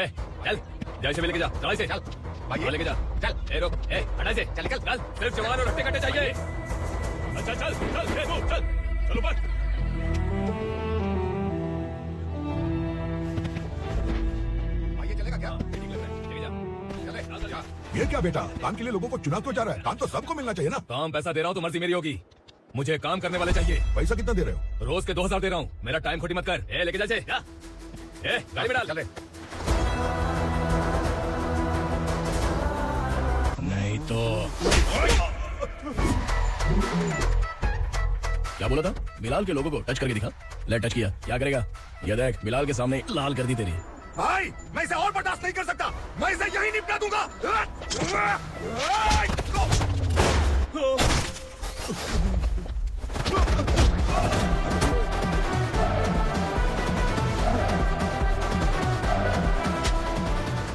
चल जैसे भी लेके जा, जल्दी से चल भाई, लेके जा, चल। रोक, हटा से, चल निकल, चल। सिर्फ जवान और रट्टे कट्टे चाहिए। अच्छा चल चल चल चल ऊपर। ये चलेगा क्या? ठीक लग रहा है, लेके जा, चले। ये क्या बेटा, काम के लिए लोगों को चुना क्यों जा रहा है? काम तो सबको मिलना चाहिए ना। काम पैसा दे रहा हूँ तो मर्जी मेरी होगी, मुझे काम करने वाले चाहिए। पैसा कितना दे रहे हो? रोज के 2000 दे रहा हूँ, मेरा टाइम खोटी मत कर। लेके जा, गाड़ी में डाल। चले। नहीं तो क्या बोला था? बिलाल के लोगों को टच करके दिखा। ले टच किया, क्या करेगा? ये देख, बिलाल के सामने लाल कर दी तेरी। भाई मैं इसे और बर्दाश्त नहीं कर सकता, मैं इसे यही निपटा दूंगा।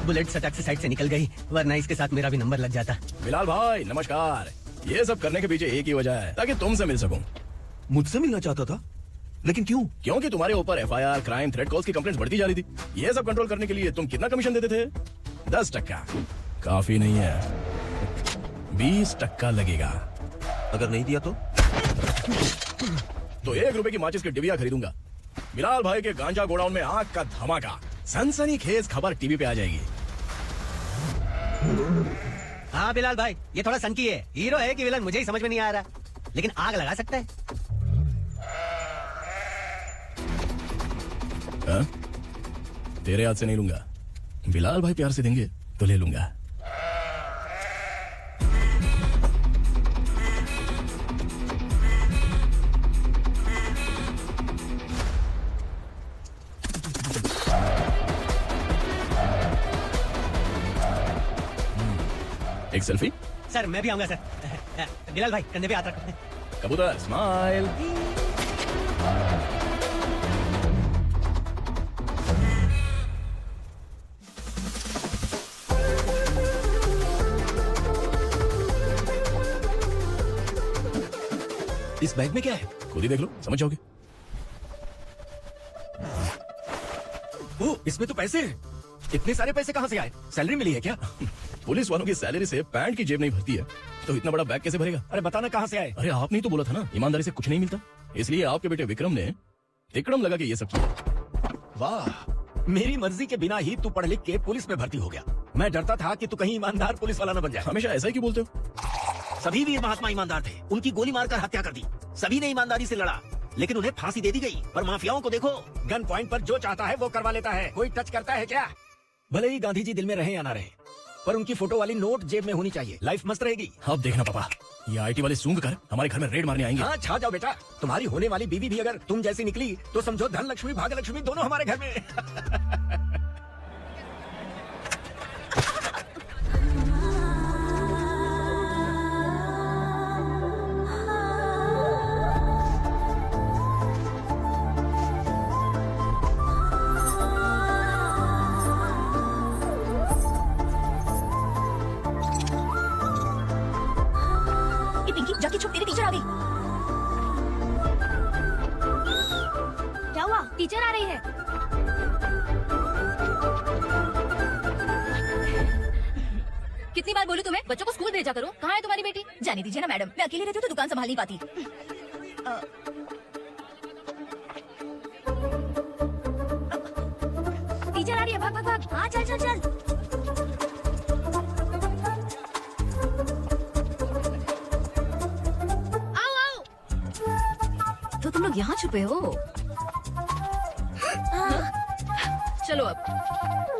बुलेट सटक से साइड से निकल गई, वरना इसके साथ मेरा भी नंबर लग जाता। बिलाल भाई नमस्कार। ये सब करने के पीछे एक ही वजह है, ताकि तुमसे मिल सकूं। मुझसे मिलना चाहता था, लेकिन क्यों? क्योंकि तुम्हारे ऊपर FIR, क्राइम, थ्रेट कॉल्स की कंप्लेंट्स बढ़ती जा रही थी। ये सब कंट्रोल करने के लिए तुम कितना कमीशन देते थे? 10%। काफी नहीं है, 20% लगेगा। अगर नहीं दिया तो 1 रुपए की माचिस की डिबिया खरीदूंगा। बिलाल भाई के गांजा गोडाउन में आग का धमाका, सनसनीखेज खबर टीवी पे आ जाएगी। हाँ बिलाल भाई, ये थोड़ा सनकी है। हीरो है कि विलन मुझे ही समझ में नहीं आ रहा, लेकिन आग लगा सकता है। हा? तेरे हाथ से नहीं लूंगा, बिलाल भाई प्यार से देंगे तो ले लूंगा। एक सेल्फी? सर मैं भी आऊंगा सर। बिलाल भाई कंधे पे हाथ रखो। कबूतर स्माइल। इस बैग में क्या है? खुद ही देख लो, समझ जाओगे। ओ, इसमें तो पैसे हैं। इतने सारे पैसे कहाँ से आए? सैलरी मिली है क्या? पुलिस वालों की सैलरी से पैंट की जेब नहीं भरती है, तो इतना बड़ा बैग कैसे भरेगा? अरे बताना कहाँ से आए? अरे आपने ही तो बोला था ना, ईमानदारी से कुछ नहीं मिलता, इसलिए आपके बेटे विक्रम ने तिकड़म लगा के ये सब किया। वाह, मेरी मर्जी के बिना ही तू पढ़ लिख के पुलिस में भर्ती हो गया। मैं डरता था कि तू कहीं ईमानदार पुलिस वाला न बन जाए। हमेशा ऐसा ही क्यों बोलते हो? सभी वीर महात्मा ईमानदार थे, उनकी गोली मारकर हत्या कर दी। सभी ने ईमानदारी से लड़ा, लेकिन उन्हें फांसी दे दी गई। पर माफियाओं को देखो, गन पॉइंट पर जो चाहता है वो करवा लेता है। कोई टच करता है क्या? भले ही गांधी जी दिल में रहे या ना रहे, पर उनकी फोटो वाली नोट जेब में होनी चाहिए। लाइफ मस्त रहेगी। अब देखना पापा, ये IT वाले सूंघ कर हमारे घर में रेड मारने आएंगे। हाँ छा जाओ बेटा, तुम्हारी होने वाली बीवी भी अगर तुम जैसी निकली तो समझो धन लक्ष्मी भाग्य लक्ष्मी दोनों हमारे घर में। जाके छुप, तेरी टीचर आ गई। क्या हुआ? टीचर आ रही है। कितनी बार बोलूं तुम्हें, बच्चों को स्कूल भेजा करो। कहाँ है तुम्हारी बेटी? जाने दीजिए ना मैडम, मैं अकेली रहती हूँ तो दुकान संभाल नहीं पाती। टीचर आ रही है, भाग भाग भाग। हाँ चल चल चल। तो तुम लोग यहाँ छुपे हो? चलो अब।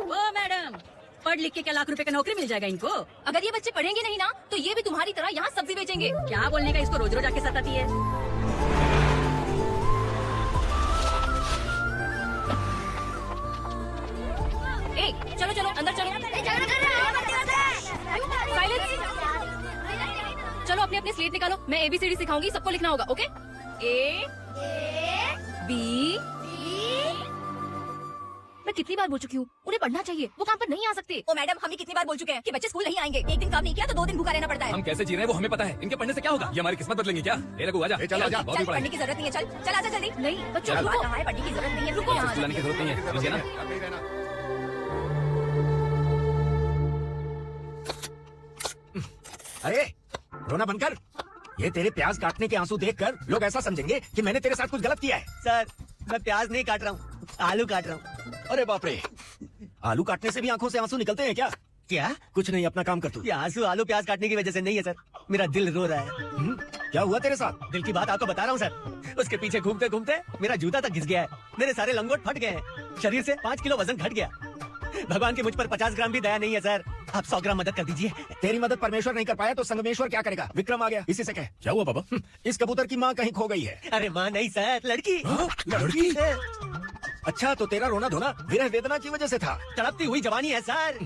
ओ मैडम, पढ़ लिख के क्या लाख रुपए का नौकरी मिल जाएगा इनको? अगर ये बच्चे पढ़ेंगे नहीं ना, तो ये भी तुम्हारी तरह यहाँ सब्जी बेचेंगे। क्या बोलने का, इसको रोज रोज आके सताती है। चलो चलो अंदर चलो। चलो अपनी अपनी स्लेट निकालो, मैं ABCD सिखाऊंगी, सबको लिखना होगा। ओके? A B। मैं कितनी बार बोल चुकी हूँ, उन्हें पढ़ना चाहिए, वो काम पर नहीं आ सकते। ओ मैडम, हम ही कितनी बार बोल चुके हैं कि बच्चे स्कूल नहीं आएंगे। एक दिन काम नहीं किया तो 2 दिन भूखा रहना पड़ता है। हम कैसे जी रहे हैं वो हमें पता है, इनके पढ़ने से क्या होगा? ये हमारी किस्मत बदलेंगे क्या? रघु आजा, चल आजा। बहुत भी पढ़ने की जरूरत नहीं है, चल चल आजा जल्दी। नहीं बच्चों चल। रुको। कहाँ है, पढ़ने की जरूरत नहीं है। रुको। यहाँ लाने की जरूरत नहीं है, समझे ना? अब नहीं रहना। अरे रोना बंद कर। ये तेरे प्याज काटने के आंसू देखकर लोग ऐसा समझेंगे कि मैंने तेरे साथ कुछ गलत किया है। सर मैं प्याज नहीं काट रहा हूँ, आलू काट रहा हूँ। अरे बाप रे, आलू काटने से भी आंखों से आंसू निकलते हैं क्या? क्या? कुछ नहीं, अपना काम कर तू। ये आंसू आलू प्याज काटने की वजह से नहीं है सर, मेरा दिल रो रहा है। क्या हुआ तेरे साथ? दिल की बात आपको बता रहा हूँ सर। उसके पीछे घूमते घूमते मेरा जूता तक घिस गया है, मेरे सारे लंगोट फट गए हैं, शरीर से 5 किलो वजन घट गया। भगवान की मुझ पर 50 ग्राम भी दया नहीं है सर, आप 100 ग्राम मदद कर दीजिए। तेरी मदद परमेश्वर नहीं कर पाया तो संगमेश्वर क्या करेगा? विक्रम आ गया, इसी से कह। क्या हुआ पापा? इस कबूतर की माँ कहीं खो गई है। अरे माँ नहीं सर, लड़की। लड़की? अच्छा, तो तेरा रोना धोना विरह वेदना की वजह से था। तड़पती हुई जवानी है सर।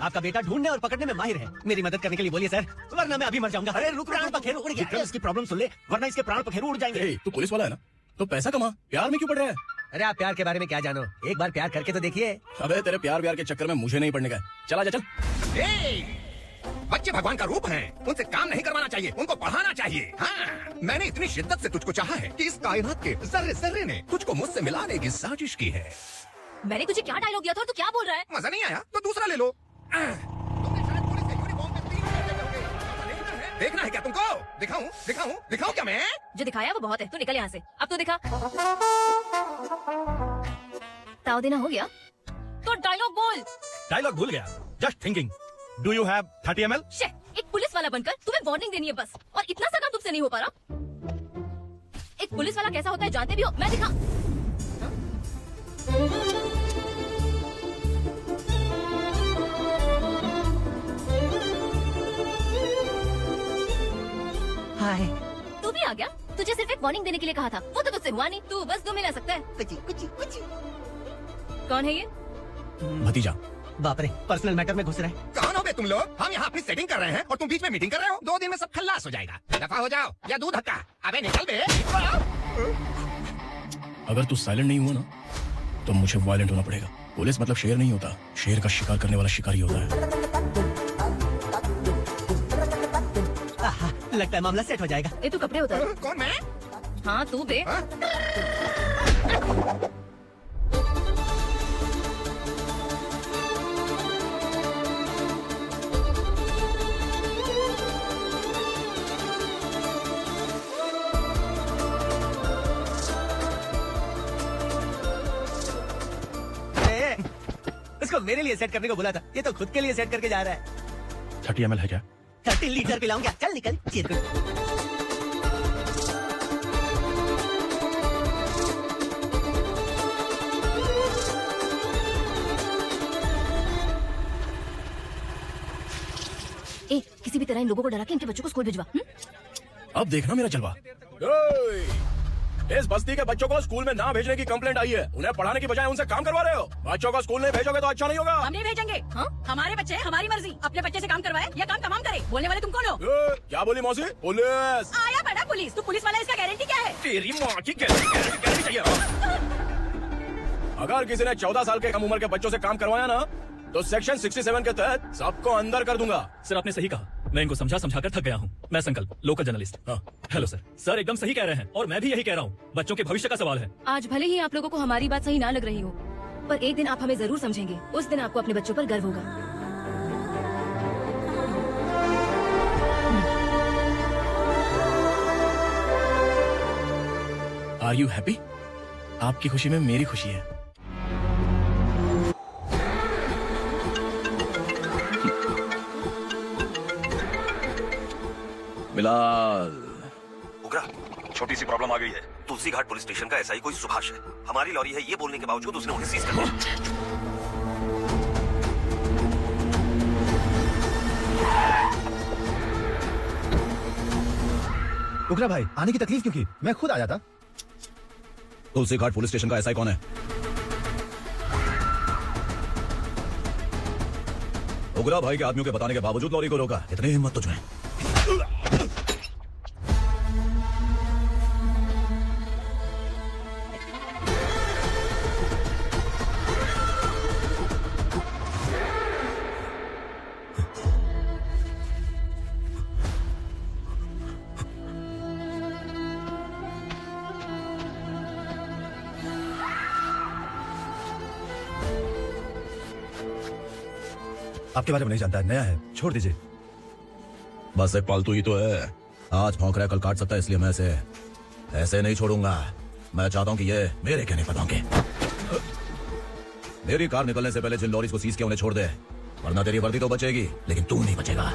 आपका बेटा ढूंढने और पकड़ने में माहिर है, मेरी मदद करने के लिए बोलिए सर, वरना मैं अभी मर जाऊंगा। अरे रुक, प्राण पखेरु उड़ विक्रम, गया। इसकी प्रॉब्लम सुन ले, वरना इसके प्राण पखेरु उड़ जाएंगे। ए, तू पुलिस वाला है ना, तो पैसा कमा, प्यार में क्यों पड़ रहा है? अरे आप प्यार के बारे में क्या जानो, एक बार प्यार करके तो देखिए। अबे तेरे प्यार व्यार के चक्कर में मुझे नहीं पड़ने का है। चला जा चल। बच्चे भगवान का रूप हैं, उनसे काम नहीं करवाना चाहिए, उनको पढ़ाना चाहिए। हाँ, मैंने इतनी शिद्दत से तुझको चाहा है कि इस कायनात के जर्रे जर्रे ने तुझको मुझसे मिलाने की साजिश की है। मैंने तुझे क्या डायलॉग दिया था और तू क्या बोल रहा है? मजा नहीं आया तो दूसरा ले लो। तुमने शायद पुलिस के यूनिफॉर्म में 3 घंटे होंगे। मजा नहीं है? देखना है क्या तुमको? दिखाऊं दिखाऊं दिखाऊं क्या मैं? जो दिखाया वो बहुत है, तू निकल यहाँ से। अब तो दिखा। ताव देना हो गया तो डायलॉग बोल। डायलॉग भूल गया। Just thinking, do you have 30 ml? शे, एक पुलिस वाला बनकर तुम्हें वार्निंग देनी है बस, और इतना सा काम तुमसे नहीं हो पा रहा। एक पुलिस वाला कैसा होता है जानते भी हो? मैं दिखा। हाय। तू भी आ गया? तुझे सिर्फ एक वार्निंग देने के लिए कहा था, वो तो तुझसे हुआ नहीं। तू बस 2 मिला सकता है। कुछ। कौन है ये? भतीजा। बाप रे, पर्सनल मैटर में घुस रहे हैं। कौन हो बे तुम लोग? हम यहाँ अपनी सेटिंग कर रहे हैं और तुम बीच में मीटिंग कर रहे हो। 2 दिन में सब खल्लास हो जाएगा। दफा हो जाओ या दूध धक्का। अबे निकल बे। अगर तू साइलेंट नहीं हुआ ना तो मुझे वायलेंट होना पड़ेगा। पुलिस मतलब शेर नहीं होता, शेर का शिकार करने वाला शिकारी होता है। आहा, लगता है मामला सेट हो जाएगा। ये तू कपड़े उतार। कौन मैं? हाँ तू बे। हाँ? उसको मेरे लिए सेट करने को बोला था, ये तो खुद के लिए सेट करके जा रहा है। 30 ml है क्या? 30 लीटर पिलाऊंगा, चल निकल। चीर कर। ए, किसी भी तरह इन लोगों को डरा के इनके बच्चों को स्कूल भिजवा। अब देखना मेरा जलवा। इस बस्ती के बच्चों को स्कूल में ना भेजने की कंप्लेंट आई है। उन्हें पढ़ाने की बजाय उनसे काम करवा रहे हो। बच्चों को स्कूल नहीं भेजोगे तो अच्छा नहीं होगा। हम नहीं भेजेंगे। हाँ? हमारे बच्चे हमारी मर्जी, अपने बच्चे से काम करवाए या काम तमाम करे। बोलने वाले तुम कौन हो? क्या बोली मौसी? पुलिस आया बड़ा पुलिस। तू पुलिस वाला, इसका गारंटी क्या है? तेरी माँ की गारंटी चाहिए। अगर किसी ने 14 साल के कम उम्र के बच्चों से काम करवाया ना तो सेक्शन 67 के तहत सबको अंदर कर दूंगा। सर आपने सही कहा, मैं इनको समझा कर थक गया हूँ। मैं संकल्प, लोकल जर्नलिस्ट। हाँ। Hello sir. सर एकदम सही कह रहे हैं और मैं भी यही कह रहा हूँ, बच्चों के भविष्य का सवाल है। आज भले ही आप लोगों को हमारी बात सही ना लग रही हो, पर एक दिन आप हमें जरूर समझेंगे। उस दिन आपको अपने बच्चों पर गर्व होगा। Are you happy? आपकी खुशी में मेरी खुशी है। बिलाल। उग्रा, छोटी सी प्रॉब्लम आ गई है। तुलसी घाट पुलिस स्टेशन का एसआई कोई सुभाष है। हमारी लॉरी है ये बोलने के बावजूद उसने उन्हें सीज कर दिया। उग्रा भाई, आने की तकलीफ क्यों की? मैं खुद आ जाता। तुलसी घाट पुलिस स्टेशन का एसआई कौन है? उग्रा भाई के आदमियों के बताने के बावजूद लॉरी को रोका। इतनी हिम्मत तुझमें? आपके बारे में नहीं जानता है, नया है, छोड़ दीजिए। बस एक पालतू ही तो है, आज भौंक रहा है कल काट सकता है, इसलिए मैं इसे ऐसे नहीं छोड़ूंगा। मैं चाहता हूं कि ये मेरे कहने पर भौंके। मेरी कार निकलने से पहले जिन लॉरीज को सीज किया उन्हें छोड़ दे, वरना तेरी वर्दी तो बचेगी लेकिन तू नहीं बचेगा।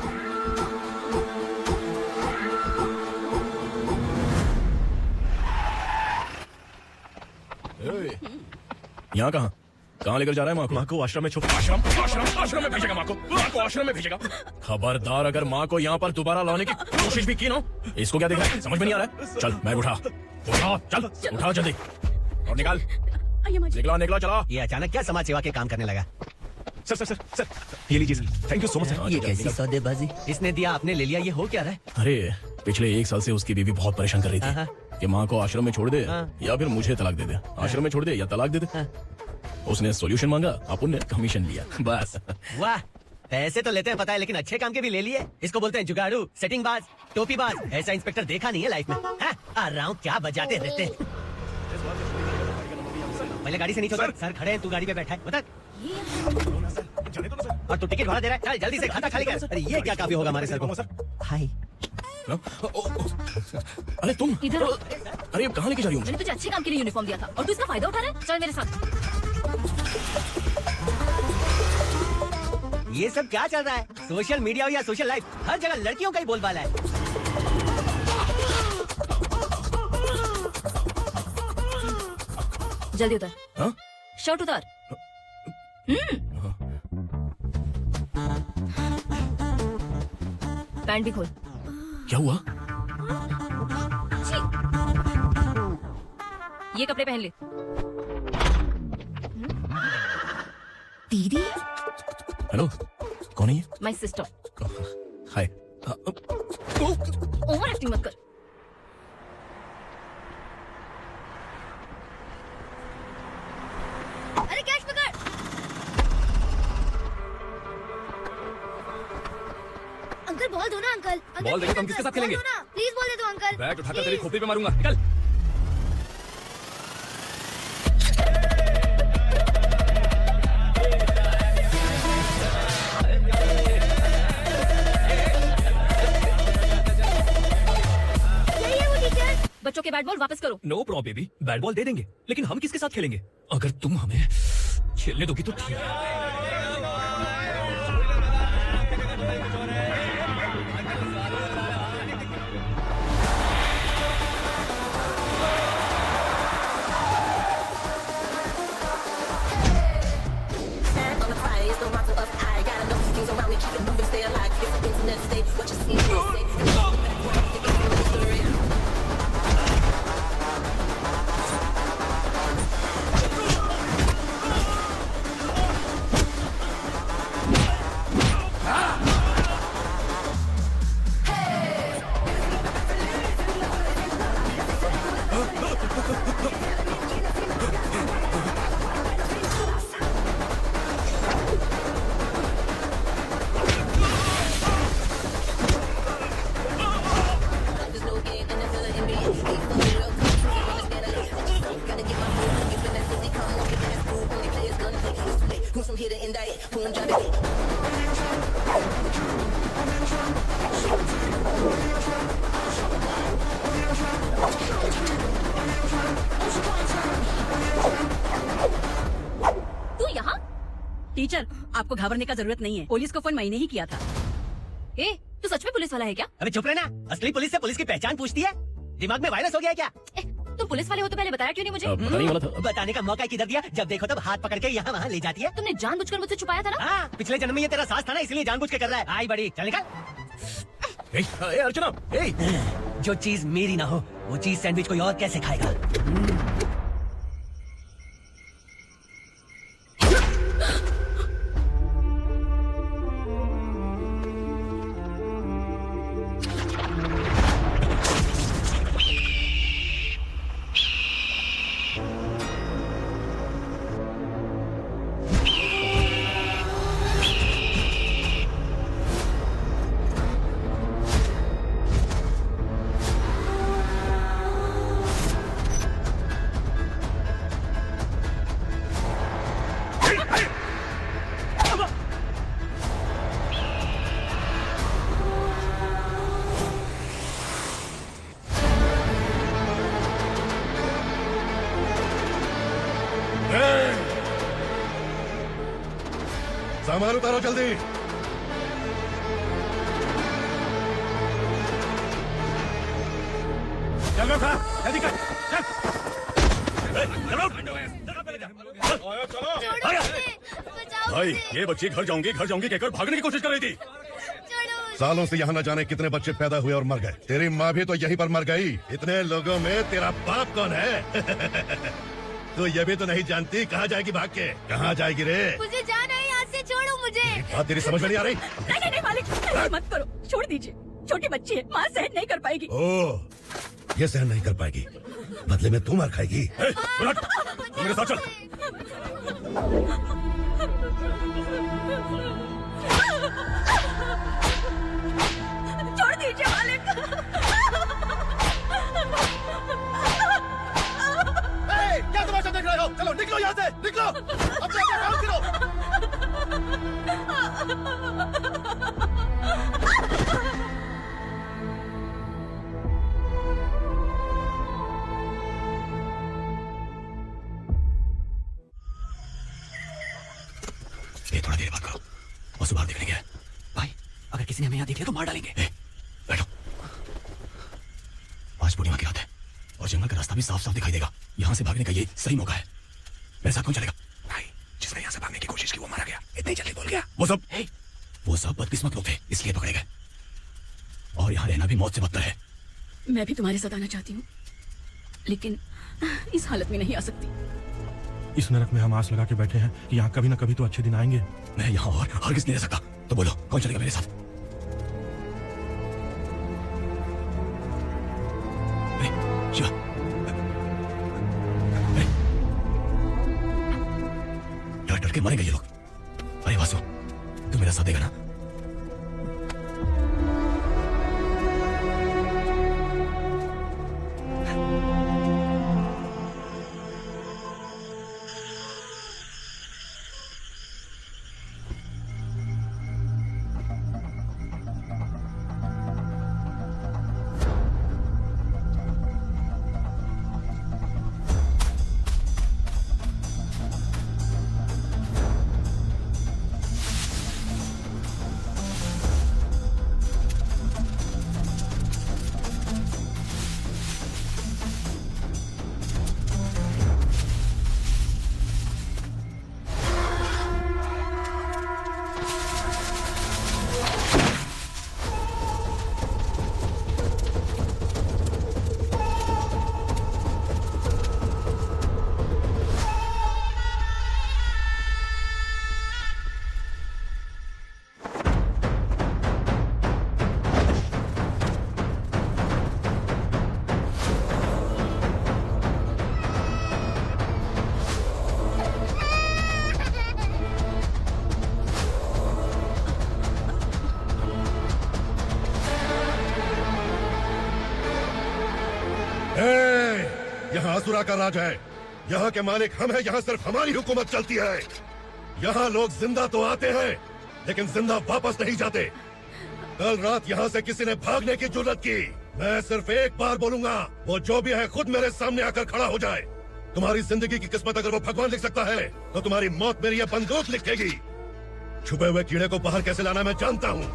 यहाँ कहाँ लेकर जा रहा है माँ को आश्रम में आश्रम में भेजेगा माँ को आश्रम में भेजेगा। खबरदार अगर माँ को यहाँ पर दोबारा लाने की कोशिश भी की ना, इसको क्या देखा है समझ में नहीं आ रहा है। चल मैं उठा चल उठा जल्दी और निकाल, निकला चला। ये अचानक क्या समाज सेवा के काम करने लगा? सर ये लीजिए sir, thank you so much. ये कैसी सौदेबाजी? इसने दिया आपने ले लिया, ये हो क्या रहा है? अरे पिछले 1 साल से उसकी बीवी बहुत परेशान कर रही हाँ। थी कि माँ को आश्रम में छोड़ दे या फिर मुझे तलाक दे दे, आश्रम में छोड़ दे या तलाक दे दे। उसने सॉल्यूशन मांगा, अपन ने कमीशन लिया बस। वाह, पैसे तो लेते हैं पता है, लेकिन अच्छे काम के भी ले लिए। इसको बोलते हैं जुगाड़ू, सेटिंग बाज, टोपी बाज। ऐसा इंस्पेक्टर देखा नहीं है लाइफ में। आ रहा हूँ, क्या बजाते रहते हैं। पहले गाड़ी से नहीं छोड़ सर खड़े हैं, तू गाड़ी पे बैठा है बता। और तू टिकट भाड़ा दे रहा है, चल जल्दी से खाता खाली कर। अरे ये क्या काफी होगा हमारे सर को। हाय अरे तुम इधर। अरे अब कहाँ लेके जा रही हूँ? मैंने तुझे अच्छे काम के लिए यूनिफॉर्म दिया था और तू इसका फायदा उठा रहा है। चल मेरे साथ। ये सब क्या चल रहा है? सोशल मीडिया या सोशल लाइफ, हर जगह लड़कियों का ही बोलबाला है। जल्दी उतार। हाँ? शर्ट उतार। पैंट भी खोल। क्या हुआ? ये कपड़े पहन ले। दीदी। हेलो, कौन है ये? My sister. Hi. Over acting मत कर। अरे कैच पकड़। अंकल बॉल दो ना अंकल। बॉल देंगे तो हम किसके साथ खेलेंगे? प्लीज बॉल दे दो अंकल। बैट उठाकर तेरी खोपड़ी पे मारूंगा, निकल। बच्चों के बैट बॉल वापस करो। No problem baby, bat ball दे देंगे, लेकिन हम किसके साथ खेलेंगे? अगर तुम हमें खेलने दोगी तो ठीक है। टीचर, आपको घबराने का जरूरत नहीं है। पुलिस को फोन मैंने ही किया था। ए, तू सच में पुलिस वाला है क्या? अबे चुप रहना, असली पुलिस से पुलिस की पहचान पूछती है? दिमाग में वायरस हो गया क्या? तुम पुलिस वाले हो तो पहले बताया क्यों नहीं मुझे? पता नहीं वाला था। बताने का मौका किधर दिया? जब देखो तब हाथ पकड़ के यहाँ वहाँ ले जाती है। तुमने जानबूझकर मुझसे छुपाया था ना? हाँ, पिछले जन्म में ये तेरा सास था ना, इसलिए जानबूझ के कर रहा है। आई बड़ी, चल निकल। ए अर्चना, जो चीज मेरी ना हो, वो चीज सैंडविच कोई और कैसे खाएगा? सामान उतारो जल्दी। चल खा जल्दी कर चल। छोड़ो मुझे, बचाओ भाई मुझे, ये बच्ची घर जाऊंगी कहकर भागने की कोशिश कर रही थी। छोड़ो। सालों से यहाँ न जाने कितने बच्चे पैदा हुए और मर गए। तेरी माँ भी तो यहीं पर मर गई। इतने लोगों में तेरा बाप कौन है? तो ये भी तो नहीं जानती कहाँ जाएगी भाग के? कहाँ जाएगी रे? मुझे जाना है यहाँ से, छोड़ो मुझे। बात तेरी समझ में नहीं आ रही? नहीं नहीं मालिक, ऐसे मत करो, छोड़ दीजिए। छोटी बच्ची है, माँ सहन नहीं कर पाएगी। ओह, ये सहन नहीं कर पाएगी, बदले में तू मार खाएगी। मेरे साथ चल। छोड़ दीजिए मालिक। क्या तमाशा देख रहे हो? चलो निकलो यहाँ से, निकलो। अपना काम करो। ये थोड़ा देर बात करो और सुबह देख लेंगे। भाई अगर किसी ने हमें यहाँ देख लिया तो मार डालेंगे। बैठो। आज पूर्णिमा की रात है और जंगल का रास्ता भी साफ साफ दिखाई देगा। यहाँ से भागने का ये सही मौका है। मेरे साथ कौन चलेगा? भाई जिसने यहाँ से भागने की कोशिश की वो मारा गया। इतनी जल्दी बोल गया। वो सब बदकिस्मत लोग थे इसलिए पकड़े गए। और यहाँ रहना भी मौत से बदतर है। मैं भी तुम्हारे साथ आना चाहती हूँ, लेकिन इस हालत में नहीं आ सकती। इस नरक में हम आस लगा के बैठे हैं कि यहाँ कभी न कभी तो अच्छे दिन आएंगे। मैं यहाँ और हरगिज़ नहीं रह सकता। तो बोलो कौन चलेगा मेरे साथ? शिवा, डर डर के मरेंगे ये लोग। अरे वासु, तू मेरा साथ देगा ना? यहाँ असुरा का राज है। यहाँ के मालिक हम हैं। यहाँ सिर्फ हमारी हुकूमत चलती है। यहाँ लोग जिंदा तो आते हैं लेकिन जिंदा वापस नहीं जाते। कल रात यहाँ से किसी ने भागने की जुर्रत की, मैं सिर्फ एक बार बोलूंगा, वो जो भी है खुद मेरे सामने आकर खड़ा हो जाए। तुम्हारी जिंदगी की किस्मत अगर वो भगवान लिख सकता है तो तुम्हारी मौत मेरी ये बंदूक लिखेगी। छुपे हुए कीड़े को बाहर कैसे लाना मैं जानता हूँ।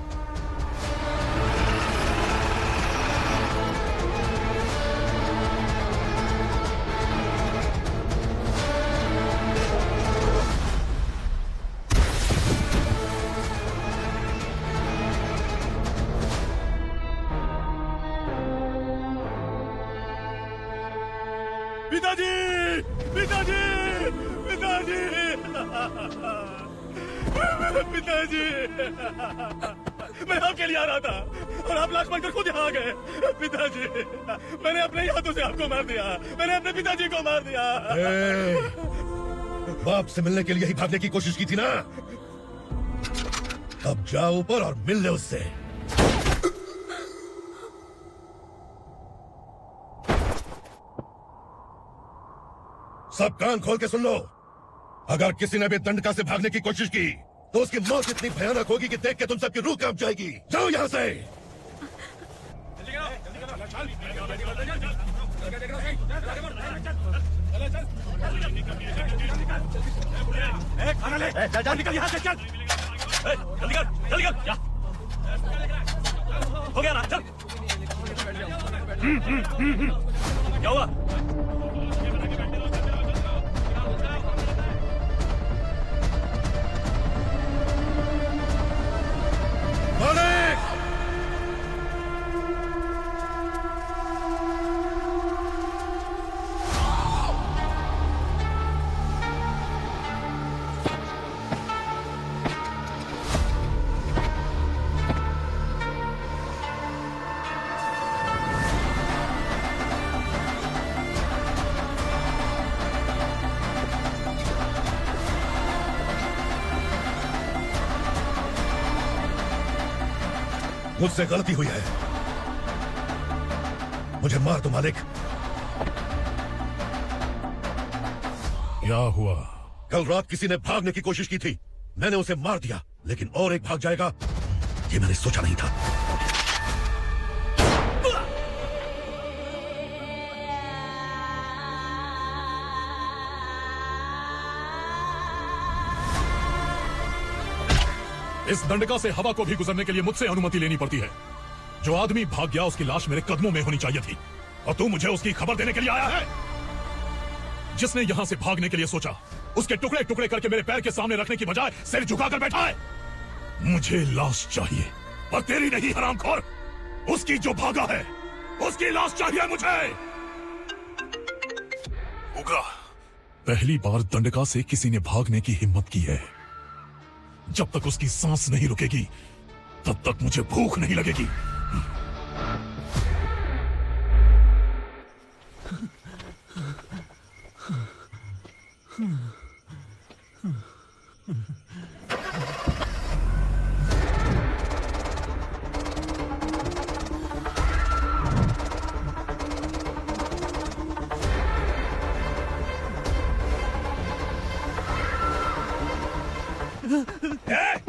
पिताजी, पिताजी, पिताजी, पिताजी, मैं आपके लिए आ रहा था और आप लाश बनकर खुद यहाँ आ गए। पिताजी, मैंने अपने ही हाथों से आपको मार दिया। मैंने अपने पिताजी को मार दिया। बाप से मिलने के लिए ही भागने की कोशिश की थी ना? अब जाओ ऊपर और मिल ले उससे। सब कान खोल के सुन लो। अगर किसी ने भी दंडका से भागने की कोशिश की तो उसकी मौत इतनी भयानक होगी कि देख के तुम सबकी रूह कांप जाएगी। जाओ यहाँ से। खाना ले, चल निकल यहाँ से, चल। जल्दी कर, जल्दी कर। जा। हो गया ना, चल। क्या हुआ? मालिक! मुझसे गलती हुई है, मुझे मार दो मालिक। क्या हुआ? कल रात किसी ने भागने की कोशिश की थी, मैंने उसे मार दिया, लेकिन और एक भाग जाएगा ये मैंने सोचा नहीं था। इस दंडका से हवा को भी गुजरने के लिए मुझसे अनुमति लेनी पड़ती है। जो आदमी भाग गया उसकी लाश मेरे कदमों में होनी चाहिए थी, और तू मुझे उसकी खबर देने के लिए आया है। जिसने यहां से भागने के लिए सोचा, उसके टुकड़े टुकड़े करके मेरे पैर के सामने रखने की बजाय सिर झुकाकर बैठा है। मुझे लाश चाहिए, पर तेरी नहीं हरामखोर। उसकी जो भागा है, उसकी लाश चाहिए मुझे। उग्रा, पहली बार दंडका से किसी ने भागने की हिम्मत की है। जब तक उसकी सांस नहीं रुकेगी, तब तक मुझे भूख नहीं लगेगी।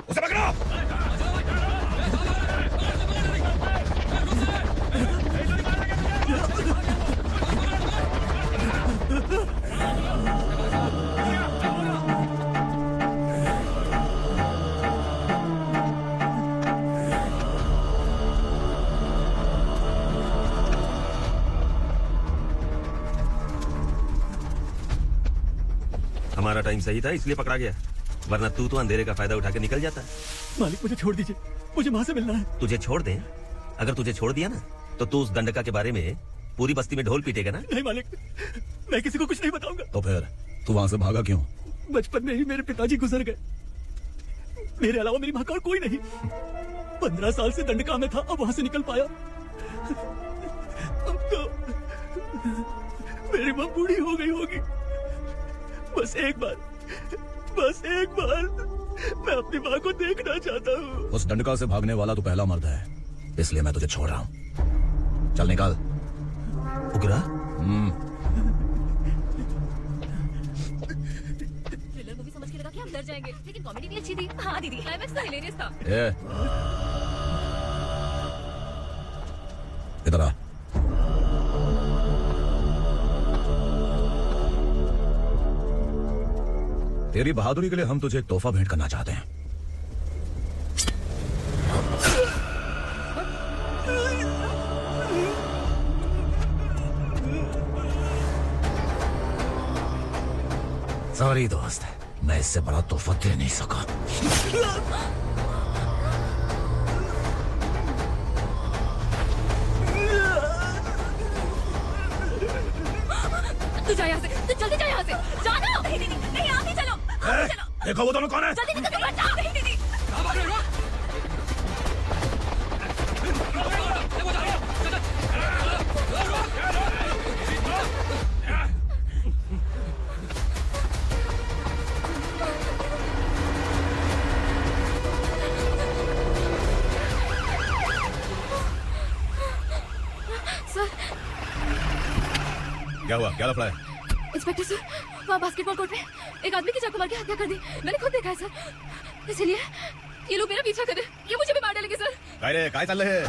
उसे पकड़ो! हमारा टाइम सही था इसलिए पकड़ा गया, वरना तू तो अंधेरे का फायदा उठा के निकल जाता। मालिक मुझे छोड़ दीजिए, मुझे माँ से मिलना है। तुझे छोड़ दें? अगर तुझे छोड़ दिया ना, तो तू उस दंडका के बारे में पूरी बस्ती में ढोल पीटेगा ना। नहीं मालिक, मैं किसी को कुछ नहीं बताऊंगा। तो फिर तू वहां से भागा क्यों? बचपन में ही मेरे पिताजी गुजर गए, मेरे अलावा मेरी माँ का और कोई नहीं। 15 साल से दंडका में था, अब वहां से निकल पाया। अब तो मेरी माँ बूढ़ी हो गई होगी। बस एक बार मैं अपनी माँ को देखना चाहता हूँ। उस दंडका से भागने वाला तो पहला मर्द है, इसलिए मैं तुझे छोड़ रहा हूँ। चल निकाल। उग्रा, थ्रिलर मूवी समझ के लगा कि हम डर जाएंगे, लेकिन कॉमेडी भी अच्छी थी। हाँ दीदी, क्लाइमैक्स तो हिलेरियस था। इधर आ। तेरी बहादुरी के लिए हम तुझे एक तोहफा भेंट करना चाहते हैं। सॉरी दोस्त, मैं इससे बड़ा तोहफा दे नहीं सका। तू जा यहाँ से, तू जल्दी जा यहाँ से, जाना। नहीं दीदी, नहीं आप ही चलो, आप ही चलो। देखो वो दोनों कौन है? जल्दी निकल, बचाओ। नहीं दीदी। सर, क्या हुआ? क्या लफड़ा है? इंस्पेक्टर सर, वहाँ बास्केटबॉल कोर्ट में एक आदमी की चाकू मार के हत्या कर दी। मैंने खुद देखा है सर, इसीलिए ये लोग मेरा पीछा कर रहे हैं। ये मुझे भी मार डालेंगे सर। काय चल रहे हैं?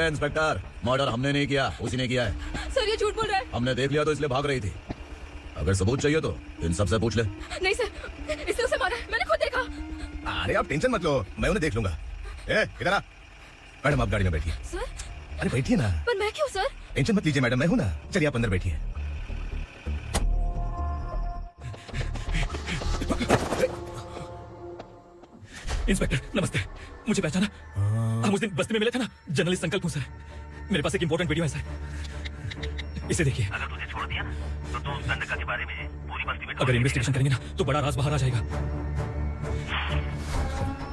इंस्पेक्टर, मर्डर हमने नहीं किया, उसी ने किया है। सर ये झूठ बोल रहा है। हमने देख लिया तो इसलिए भाग रही थी। अगर सबूत चाहिए तो इन सबसे पूछ ले। नहीं सर, इसने उसे मारा है, मैंने खुद देखा। अरे आप टेंशन मत लो, मैं उन्हें देख लूंगा। ए, इधर आ। मैडम आप गाड़ी में बैठिए। सर, अरे बैठिए ना। पर मैं क्यों सर? टेंशन मत लीजिए मैडम, मैं हूं ना। चलिए आप अंदर बैठिए। इंस्पेक्टर नमस्ते, मुझे पहचाना? हम उस दिन बस्ती में मिले थे ना, जर्नलिस्ट संकल्प हूँ सर। मेरे पास एक इंपॉर्टेंट वीडियो है सर, इसे देखिए। अगर तुझे छोड़ दिया ना तो तू उस दंडका के बारे में पूरी बस्ती में अगर इन्वेस्टिगेशन करेंगे ना तो बड़ा राज बाहर आ जाएगा।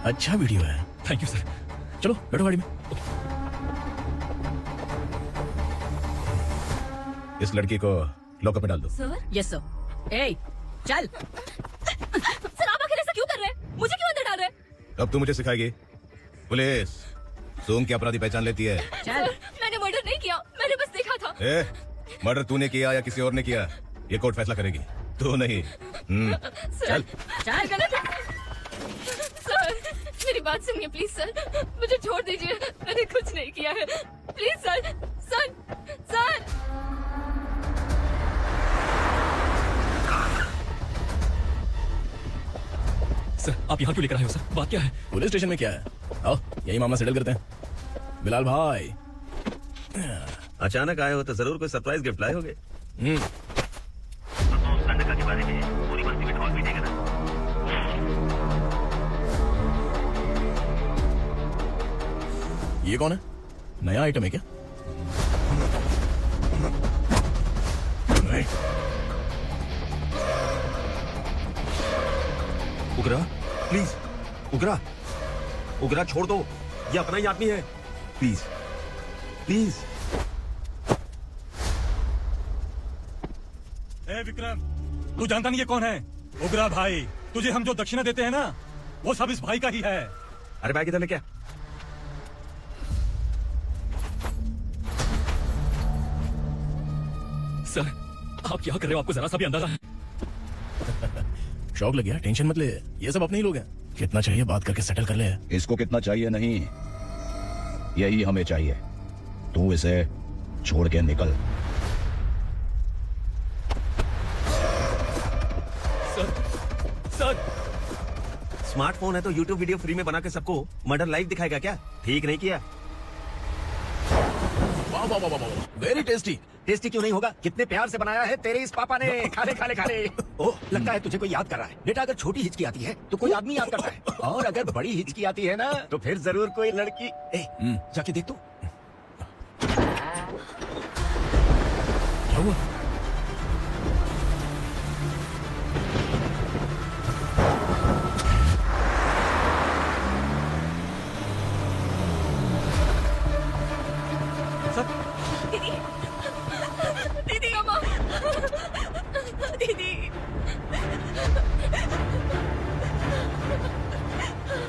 अच्छा वीडियो है। Thank you sir. चलो बैठो गाड़ी में। इस लड़की को लॉकअप में डाल दो। सर? Yes sir. ए चल। सर आप आखिर ऐसा क्यों कर रहे हैं? मुझे क्यों अंदर डाल रहे हैं? अब तू मुझे सिखाएगी? पुलिस सूंघ के अपराधी पहचान लेती है। चल। मैंने मर्डर नहीं किया, मैंने बस देखा था। मर्डर तूने किया या किसी और ने किया, ये कोर्ट फैसला करेगी, तू नहीं। सर, चल। गलत है। सर मेरी बात सुनिए प्लीज सर, मुझे छोड़ दीजिए, मैंने कुछ नहीं किया है। Please sir, sir, sir. Sir आप यहाँ क्यों लेकर आए हो सर? बात क्या है? पुलिस स्टेशन में क्या है? आओ यही मामला सेटल करते हैं। बिलाल भाई अचानक आए हो तो जरूर कोई सरप्राइज गिफ्ट लाए होगे। तो तू उस दंडका के बारे में पूरी बस्ती में ढोल पीटेगा ना। ये कौन है? नया आइटम है क्या? उगरा प्लीज, उगरा उगरा छोड़ दो, ये अपना ही आदमी है। Please please. ए विक्रम, तू जानता नहीं ये कौन है? उगरा भाई। तुझे हम जो दक्षिणा देते हैं ना, वो सब इस भाई का ही है। अरे भाई किधर ले क्या? सर आप क्या कर रहे हो? आपको जरा सा भी अंदाजा है? शौक लग गया? टेंशन मत ले, ये सब अपने ही लोग हैं। कितना चाहिए बात करके सेटल कर ले। इसको कितना चाहिए नहीं, यही हमें चाहिए। तू इसे छोड़ के निकल। सर स्मार्टफोन है तो यूट्यूब वीडियो फ्री में बना के सबको मर्डर लाइव दिखाएगा क्या? ठीक नहीं किया। वाह वाह वाह वाह, वेरी टेस्टी। टेस्टी क्यों नहीं होगा? कितने प्यार से बनाया है तेरे इस पापा ने। खाले खाले खाले। ओह लगता है तुझे कोई याद कर रहा है। बेटा अगर छोटी हिचकी आती है तो कोई आदमी याद करता है, और अगर बड़ी हिचकी आती है ना तो फिर जरूर कोई लड़की। जाके देख तो। क्या हुआ? दीदी, दीदी अम्मा, दीदी।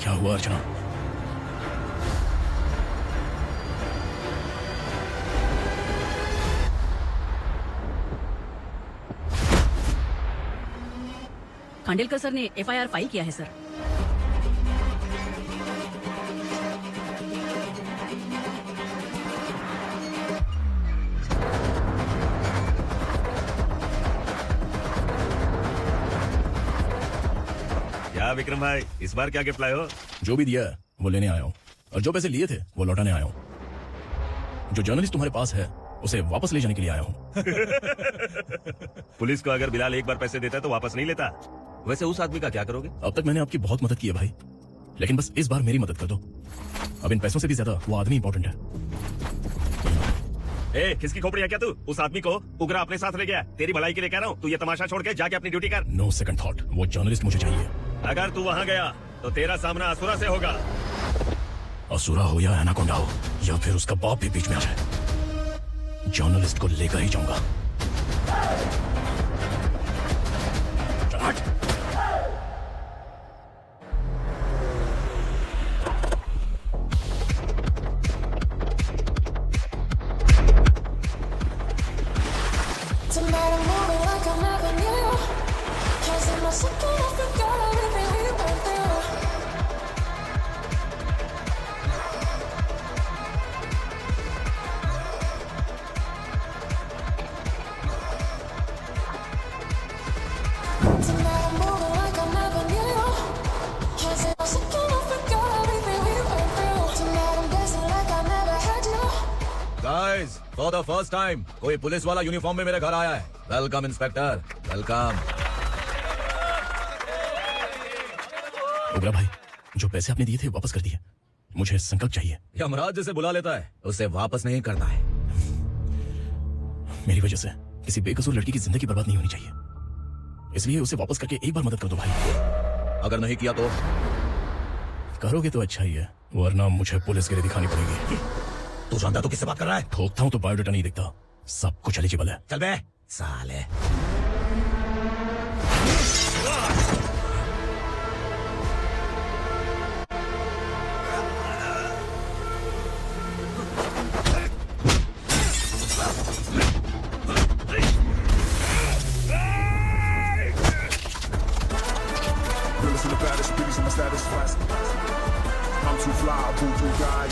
क्या हुआ अर्चना? खांडेलकर सर ने एफआईआर फाइल किया है सर। क्या विक्रम भाई, इस बार क्या गिफ्ट लाए हो? जो भी दिया है वो लेने आया हूँ, और जो पैसे लिए थे वो लौटाने आया हूँ। जो जर्नलिस्ट तुम्हारे पास है उसे वापस ले जाने के लिए आया हूँ। पुलिस को अगर बिलाल एक बार पैसे देता है तो वापस नहीं लेता। वैसे उस आदमी का क्या करोगे? अब तक मैंने आपकी बहुत मदद की है भाई, लेकिन बस इस बार मेरी मदद कर दो। अब इन पैसों से भी ज्यादा वो आदमी इंपॉर्टेंट है। ए, किसकी खोपड़ी है क्या तू? उस आदमी को उगरा अपने साथ ले गया। तेरी भलाई के लिए कह रहा हूँ, तू ये तमाशा छोड़ के जाके अपनी ड्यूटी कर। नो सेकंड थॉट, वो जर्नलिस्ट मुझे चाहिए। अगर तू वहाँ गया तो तेरा सामना असुरा से होगा। असुरा हो या एनाकोंडा हो या फिर उसका बाप भी बीच में आ जाए, जर्नलिस्ट को लेकर ही जाऊंगा। Tonight I'm moving like I'm never knew. Can't see my second, I forgot everything we went through. For the first time कोई पुलिस वाला यूनिफॉर्म में मेरे घर आया है। Welcome inspector, welcome. उग्रा भाई, जो पैसे आपने दिए थे वापस कर दिए। मुझे संकल्प चाहिए। यमराज जिसे बुला लेता है उसे वापस नहीं करना है। मेरी वजह से किसी बेकसूर लड़की की जिंदगी बर्बाद नहीं होनी चाहिए, इसलिए उसे वापस करके एक बार मदद कर दो भाई। अगर नहीं किया तो करोगे तो अच्छा ही है, वरना मुझे पुलिस के लिए दिखानी पड़ेगी। तू जानता तो किससे बात कर रहा है? ठोकता हूँ तो बायोडाटा नहीं दिखता, सब कुछ एलिजिबल है। चल बे साले। I'm too fly, voodoo guy.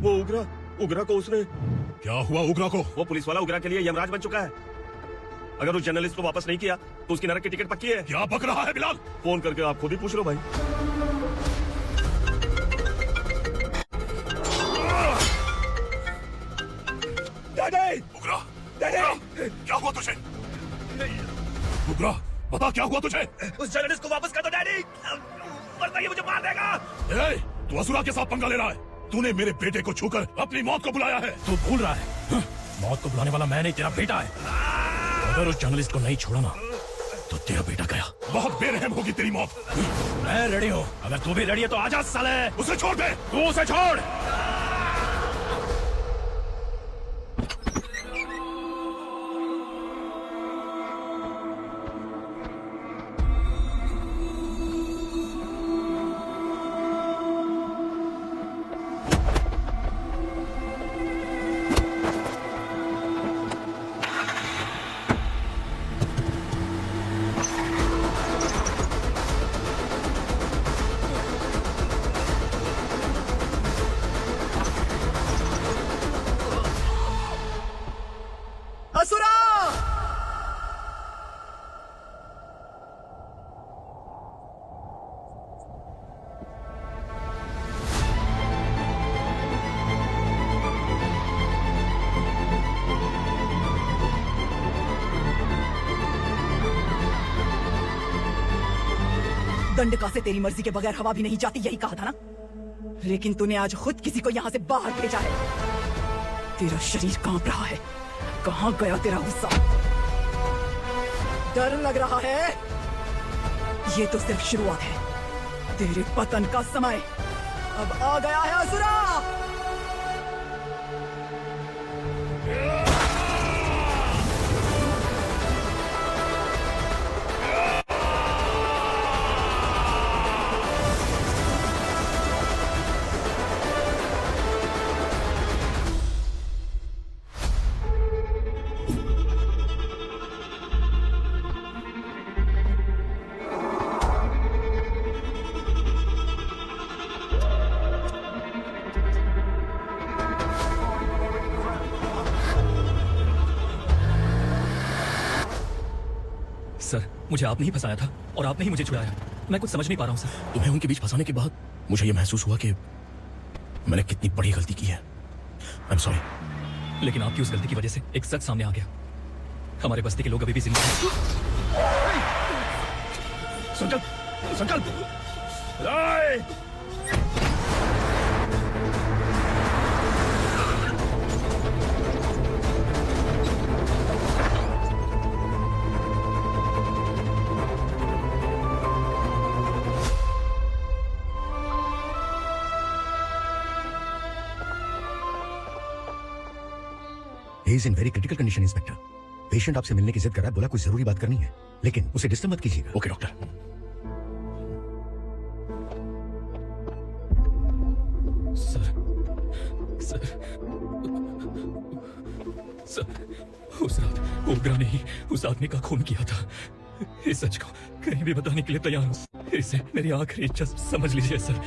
वो उगरा उगरा को उसने क्या हुआ उगरा को? वो पुलिस वाला उगरा के लिए यमराज बन चुका है। अगर उस जर्नलिस्ट को वापस नहीं किया तो उसकी नरक की टिकट पक्की है। क्या बक रहा है बिलाल? फोन करके आप खुद ही पूछ लो भाई। डैडी! उगरा! डैडी! क्या हुआ तुझे? उगरा, बता क्या हुआ तुझे? उस जर्नलिस्ट को वापस कर दो डैडी, वरना ये मुझे मार देगा। ए, तू असुरा के साथ पंगा ले रहा है। तूने मेरे बेटे को छूकर अपनी मौत को बुलाया है। तू भूल रहा है, मौत को बुलाने वाला मैं नहीं, तेरा बेटा है। अगर उस जर्नलिस्ट को नहीं छोड़ा ना तो तेरा बेटा गया। बहुत बेरहम होगी तेरी मौत। मैं रेडी हूँ, अगर तू भी रेडी है तो आजा साले। उसे छोड़ दे। तू उसे छोड़। दंडका से तेरी मर्जी के बगैर हवा भी नहीं जाती, यही कहा था ना? लेकिन तूने आज खुद किसी को यहाँ से बाहर भेजा है। तेरा शरीर कांप रहा है। कहाँ गया तेरा गुस्सा? डर लग रहा है? ये तो सिर्फ शुरुआत है। तेरे पतन का समय अब आ गया है असुरा। सर, मुझे आपने ही फंसाया था और आपने ही मुझे छुड़ाया। मैं कुछ समझ नहीं पा रहा हूँ सर। तुम्हें उनके बीच फंसाने के बाद मुझे यह महसूस हुआ कि मैंने कितनी बड़ी गलती की है। I am sorry. लेकिन आपकी उस गलती की वजह से एक सच सामने आ गया। हमारे बस्ती के लोग अभी भी जिंदा हैं। संकल्प, संकल्प। He is in very critical condition, inspector. Patient आपसे मिलने की जिद कर रहा है, बोला कोई जरूरी बात करनी है, लेकिन उसे डिस्टर्ब मत कीजिएगा। Okay doctor. सर, उस रात ओग्रा ने ही उस आदमी का खून किया था। इस सच को कहीं भी बताने के लिए तैयार हूँ। इसे मेरी आखिरी इच्छा समझ लीजिए सर।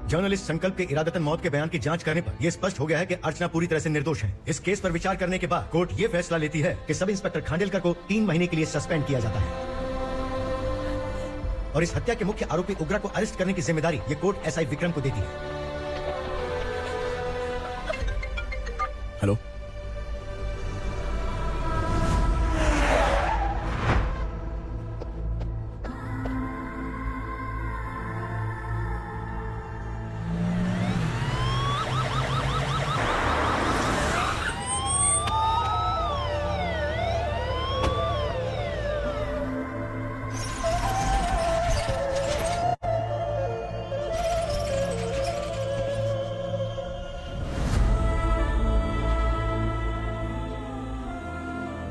जर्नलिस्ट संकल्प के इरादतन मौत के बयान की जांच करने पर यह स्पष्ट हो गया है कि अर्चना पूरी तरह से निर्दोष है। इस केस पर विचार करने के बाद कोर्ट ये फैसला लेती है कि सब इंस्पेक्टर खांडेलकर को 3 महीने के लिए सस्पेंड किया जाता है और इस हत्या के मुख्य आरोपी उग्रा को अरेस्ट करने की जिम्मेदारी ये कोर्ट एसआई विक्रम को देती है। हेलो,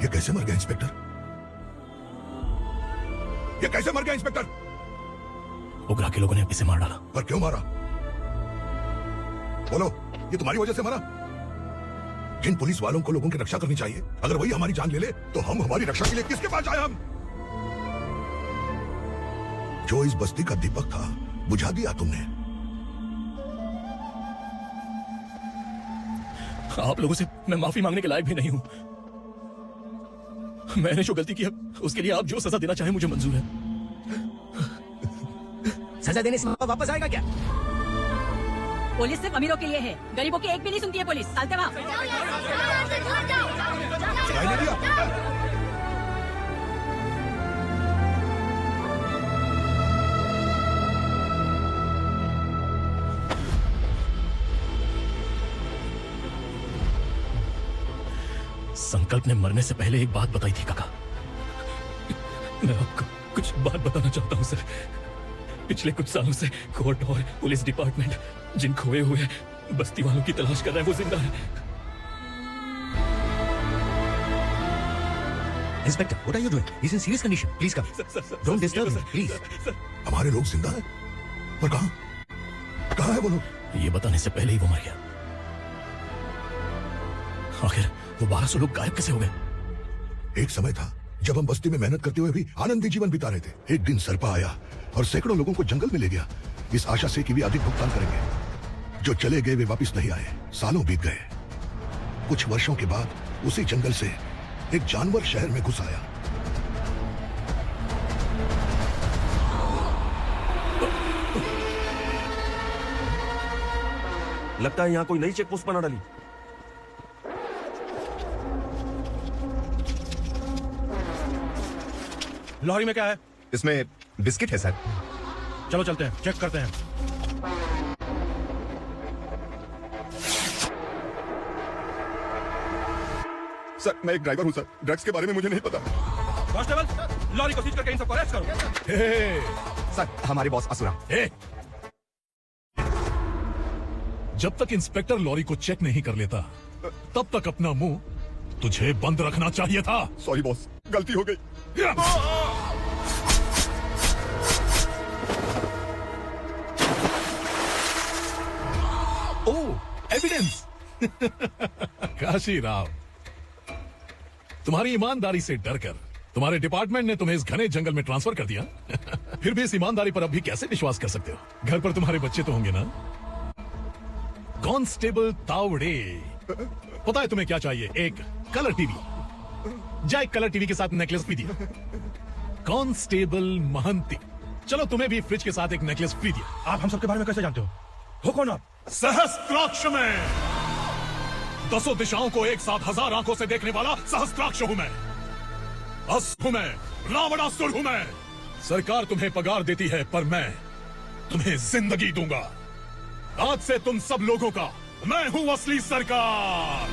ये कैसे मर गया इंस्पेक्टर? ये कैसे मर गया इंस्पेक्टर? उग्रा के लोगों ने इसे मार डाला। पर क्यों मारा? बोलो, ये तुम्हारी वजह से मारा? जिन पुलिस वालों को लोगों की रक्षा करनी चाहिए, अगर वही हमारी जान ले ले तो हम हमारी रक्षा के लिए किसके पास जाए? हम जो इस बस्ती का दीपक था बुझा दिया तुमने। आप लोगों से मैं माफी मांगने के लायक भी नहीं हूं। मैंने जो गलती की है उसके लिए आप जो सजा देना चाहें मुझे मंजूर है। सजा देने से वापस आएगा क्या? पुलिस सिर्फ अमीरों के लिए है, गरीबों की एक भी नहीं सुनती है पुलिस। चलते वहाँ। संकल्प ने मरने से पहले एक बात बताई थी काका। मैं आपको कुछ बात बताना चाहता हूँ सर। पिछले कुछ सालों से कोर्ट और पुलिस डिपार्टमेंट जिन खोए हुए बस्ती वालों की तलाश कर रहे हैं वो जिंदा है। Inspector, what are you doing? He is in serious condition. Please come. Don't disturb him, please. हमारे लोग जिंदा हैं? पर कहां? कहां है वो लोग? ये बताने से पहले ही वो मर गया। आखिर वो 1200 लोग गायब कैसे हो गए? एक समय था जब हम बस्ती में मेहनत करते हुए भी आनंदी जीवन बिता रहे थे। एक दिन सरपा आया और सैकड़ों लोगों को जंगल में ले गया, इस आशा से कि वे अधिक भुगतान करेंगे। जो चले गए वे वापस नहीं आए। सालों बीत गए। कुछ वर्षों के बाद उसी जंगल से एक जानवर शहर में घुस आया। लगता है यहाँ कोई नई चेक पोस्ट बना डाली। लॉरी में क्या है? इसमें बिस्किट है सर। चलो चलते हैं, चेक करते हैं। सर मैं एक ड्राइवर हूँ सर, ड्रग्स के बारे में मुझे नहीं पता। कांस्टेबल, लॉरी को सीज करके इन सबको अरेस्ट करो। सर हमारे बॉस असुरा। जब तक इंस्पेक्टर लॉरी को चेक नहीं कर लेता तब तक अपना मुंह तुझे बंद रखना चाहिए था। सॉरी बॉस, गलती हो गई। ओह, एविडेंस। काशी राव, तुम्हारी ईमानदारी से डरकर तुम्हारे डिपार्टमेंट ने तुम्हें इस घने जंगल में ट्रांसफर कर दिया। फिर भी इस ईमानदारी पर अब भी कैसे विश्वास कर सकते हो? घर पर तुम्हारे बच्चे तो होंगे ना? कांस्टेबल तावड़े, पता है तुम्हें क्या चाहिए? एक कलर टीवी। जा एक कलर टीवी के साथ नेकलेस भी दिया। कांस्टेबल महंती, चलो तुम्हें भी फ्रिज के साथ एक नेकलेस फ्री दिया। आप हम सबके बारे में कैसे जानते हो कौन आप? सहस्त्राक्ष में 10 दिशाओं को एक साथ 1000 आंखों से देखने वाला सहस्त्राक्ष हूं मैं। अस्त हूं मैं, रावणासुर हूं मैं। सरकार तुम्हें पगार देती है पर मैं तुम्हें जिंदगी दूंगा। आज से तुम सब लोगों का मैं हूं असली सरकार।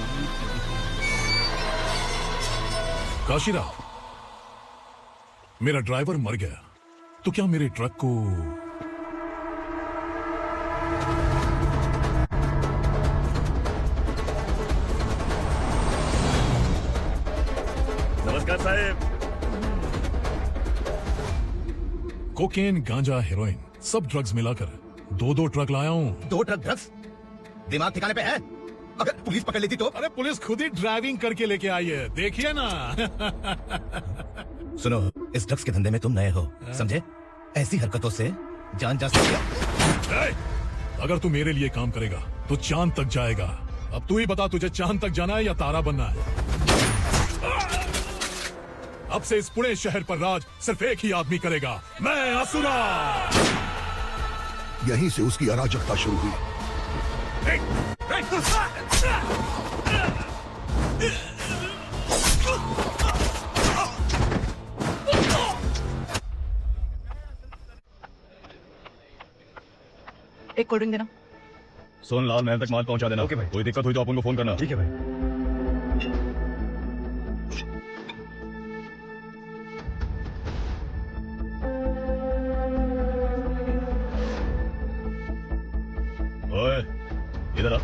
काशीराव, मेरा ड्राइवर मर गया तो क्या मेरे ट्रक को नमस्कार साहब। कोकेन, गांजा, हेरोइन सब ड्रग्स मिलाकर 2 ट्रक लाया हूं। 2 ट्रक ड्रग्स? दिमाग ठिकाने पे है? अगर पुलिस पकड़ लेती तो? अरे पुलिस खुद ही ड्राइविंग करके लेके आई है, देखिए ना। सुनो, इस ड्रग्स के धंधे में तुम नए हो, समझे? ऐसी हरकतों से जान जा सकती है। अगर तू मेरे लिए काम करेगा तो चांद तक जाएगा। अब तू ही बता, तुझे चांद तक जाना है या तारा बनना है? अब से इस पुणे शहर पर राज सिर्फ एक ही आदमी करेगा, मैं असुरा। यहीं से उसकी अराजकता शुरू हुई। एक कोल्ड ड्रिंक देना। सोनलाल महल तक माल पहुंचा देना। ओके भाई। कोई दिक्कत हुई तो अपन को फोन करना। ठीक है भाई। ओए, इधर आ।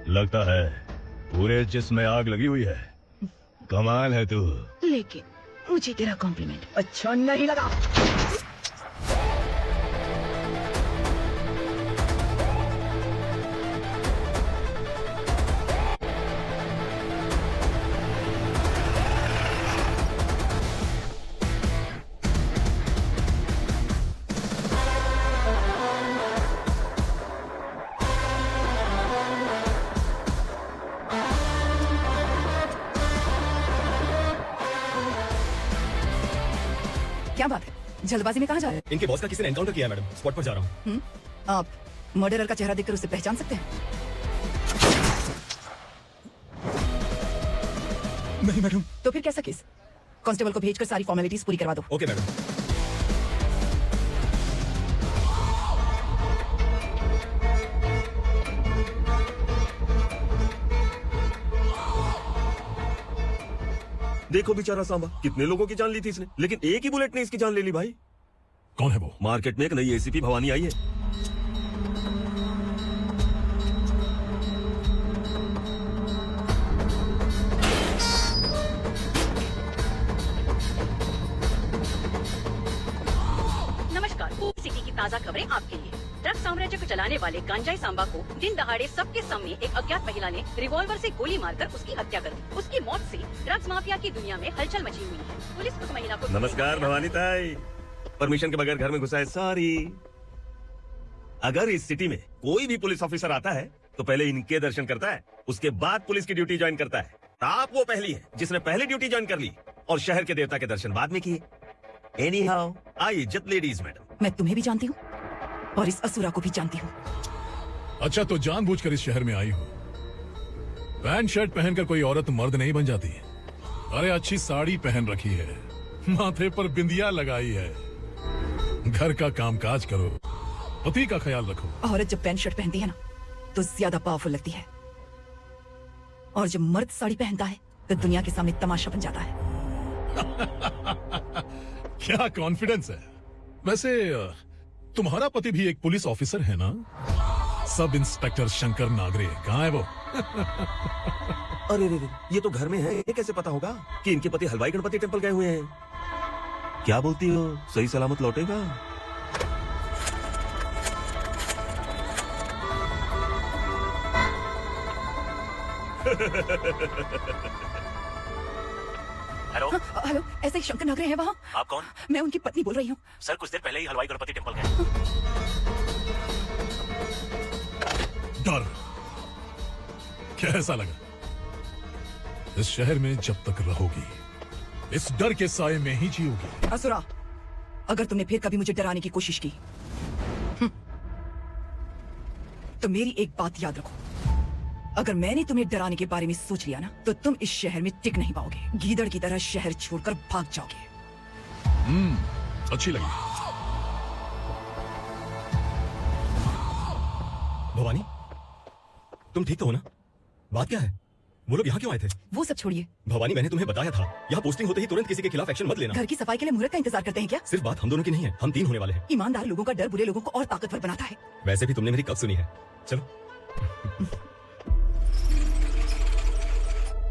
लगता है पूरे जिस्म में आग लगी हुई है। कमाल है तू। लेकिन मुझे तेरा कॉम्प्लीमेंट अच्छा नहीं लगा। क्या बात है, जल्दबाजी में कहाँ जा रहे हैं? इनके बॉस का किसी ने एनकाउंटर किया है मैडम, स्पॉट पर जा रहा हूँ। आप मर्डरर का चेहरा देखकर उसे पहचान सकते हैं? नहीं मैडम। तो फिर कैसा केस? कांस्टेबल को भेजकर सारी फॉर्मेलिटीज पूरी करवा दो। Okay madam. देखो बेचारा सांबा, कितने लोगों की जान ली थी इसने, लेकिन एक ही बुलेट ने इसकी जान ले ली भाई। कौन है वो? मार्केट में एक नई एसीपी भवानी आई है। नमस्कार, सिटी की ताज़ा खबरें आपके लिए। ड्रग्स साम्राज्य को चलाने वाले गांजाई सांबा को दिन दहाड़े सबके सामने एक अज्ञात महिला ने रिवॉल्वर से गोली मारकर उसकी हत्या कर दी। उसकी मौत से ड्रग्स माफिया की दुनिया में हलचल मची हुई है। पुलिस उस महिला को नमस्कार भवानी ताई, परमिशन के बगैर घर में घुसा है, सॉरी। अगर इस सिटी में कोई भी पुलिस ऑफिसर आता है तो पहले इनके दर्शन करता है, उसके बाद पुलिस की ड्यूटी ज्वाइन करता है। आप वो पहली है जिसने पहले ड्यूटी ज्वाइन कर ली और शहर के देवता के दर्शन बाद में किए। एनी हाउ, आई इज्जत लेडीज मैडम। मैं तुम्हें भी जानती हूँ और इस असुरा को भी जानती हूँ। अच्छा, तो जानबूझकर इस शहर में आई हो। पैंट शर्ट पहनकर कोई औरत मर्द नहीं बन जाती। अरे अच्छी साड़ी पहन रखी है, माथे पर बिंदिया लगाई है, घर का कामकाज करो, पति का ख्याल रखो। औरत जब पैंट शर्ट पहनती है ना तो ज्यादा पावरफुल लगती है, और जब मर्द साड़ी पहनता है तो दुनिया के सामने तमाशा बन जाता है। क्या कॉन्फिडेंस है। वैसे तुम्हारा पति भी एक पुलिस ऑफिसर है ना? सब इंस्पेक्टर शंकर नागरे कहाँ है वो? अरे रे रे, ये तो घर में है, ये कैसे पता होगा कि इनके पति हलवाई गणपति टेम्पल गए हुए हैं? क्या बोलती हो, सही सलामत लौटेगा? हेलो हेलो, ऐसे ही शंकर नागरे हैं वहाँ? आप कौन? मैं उनकी पत्नी बोल रही हूँ। सर कुछ देर पहले ही हलवाई गणपति टेम्पल गए। डर कैसा लगा? इस शहर में जब तक रहोगी इस डर के साए में ही जियोगी। असुरा, अगर तुमने फिर कभी मुझे डराने की कोशिश की तो मेरी एक बात याद रखो, अगर मैंने तुम्हें डराने के बारे में सोच लिया ना तो तुम इस शहर में टिक नहीं पाओगे, गीदड़ की तरह शहर छोड़कर भाग जाओगे। अच्छी लगी। भवानी, तुम ठीक तो हो ना? बात क्या है? वो लोग यहाँ क्यों आए थे? वो सब छोड़िए भवानी, मैंने तुम्हें बताया था यहाँ पोस्टिंग होते ही तुरंत किसी के खिलाफ एक्शन मत लेना। घर की सफाई के लिए मुहूर्त का इंतजार करते हैं क्या? सिर्फ बात हम दोनों की नहीं है, हम 3 होने वाले हैं। ईमानदार लोगों का डर बुरे लोगों को और ताकतवर बनाता है। वैसे भी तुमने मेरी कब सुनी है। चलो।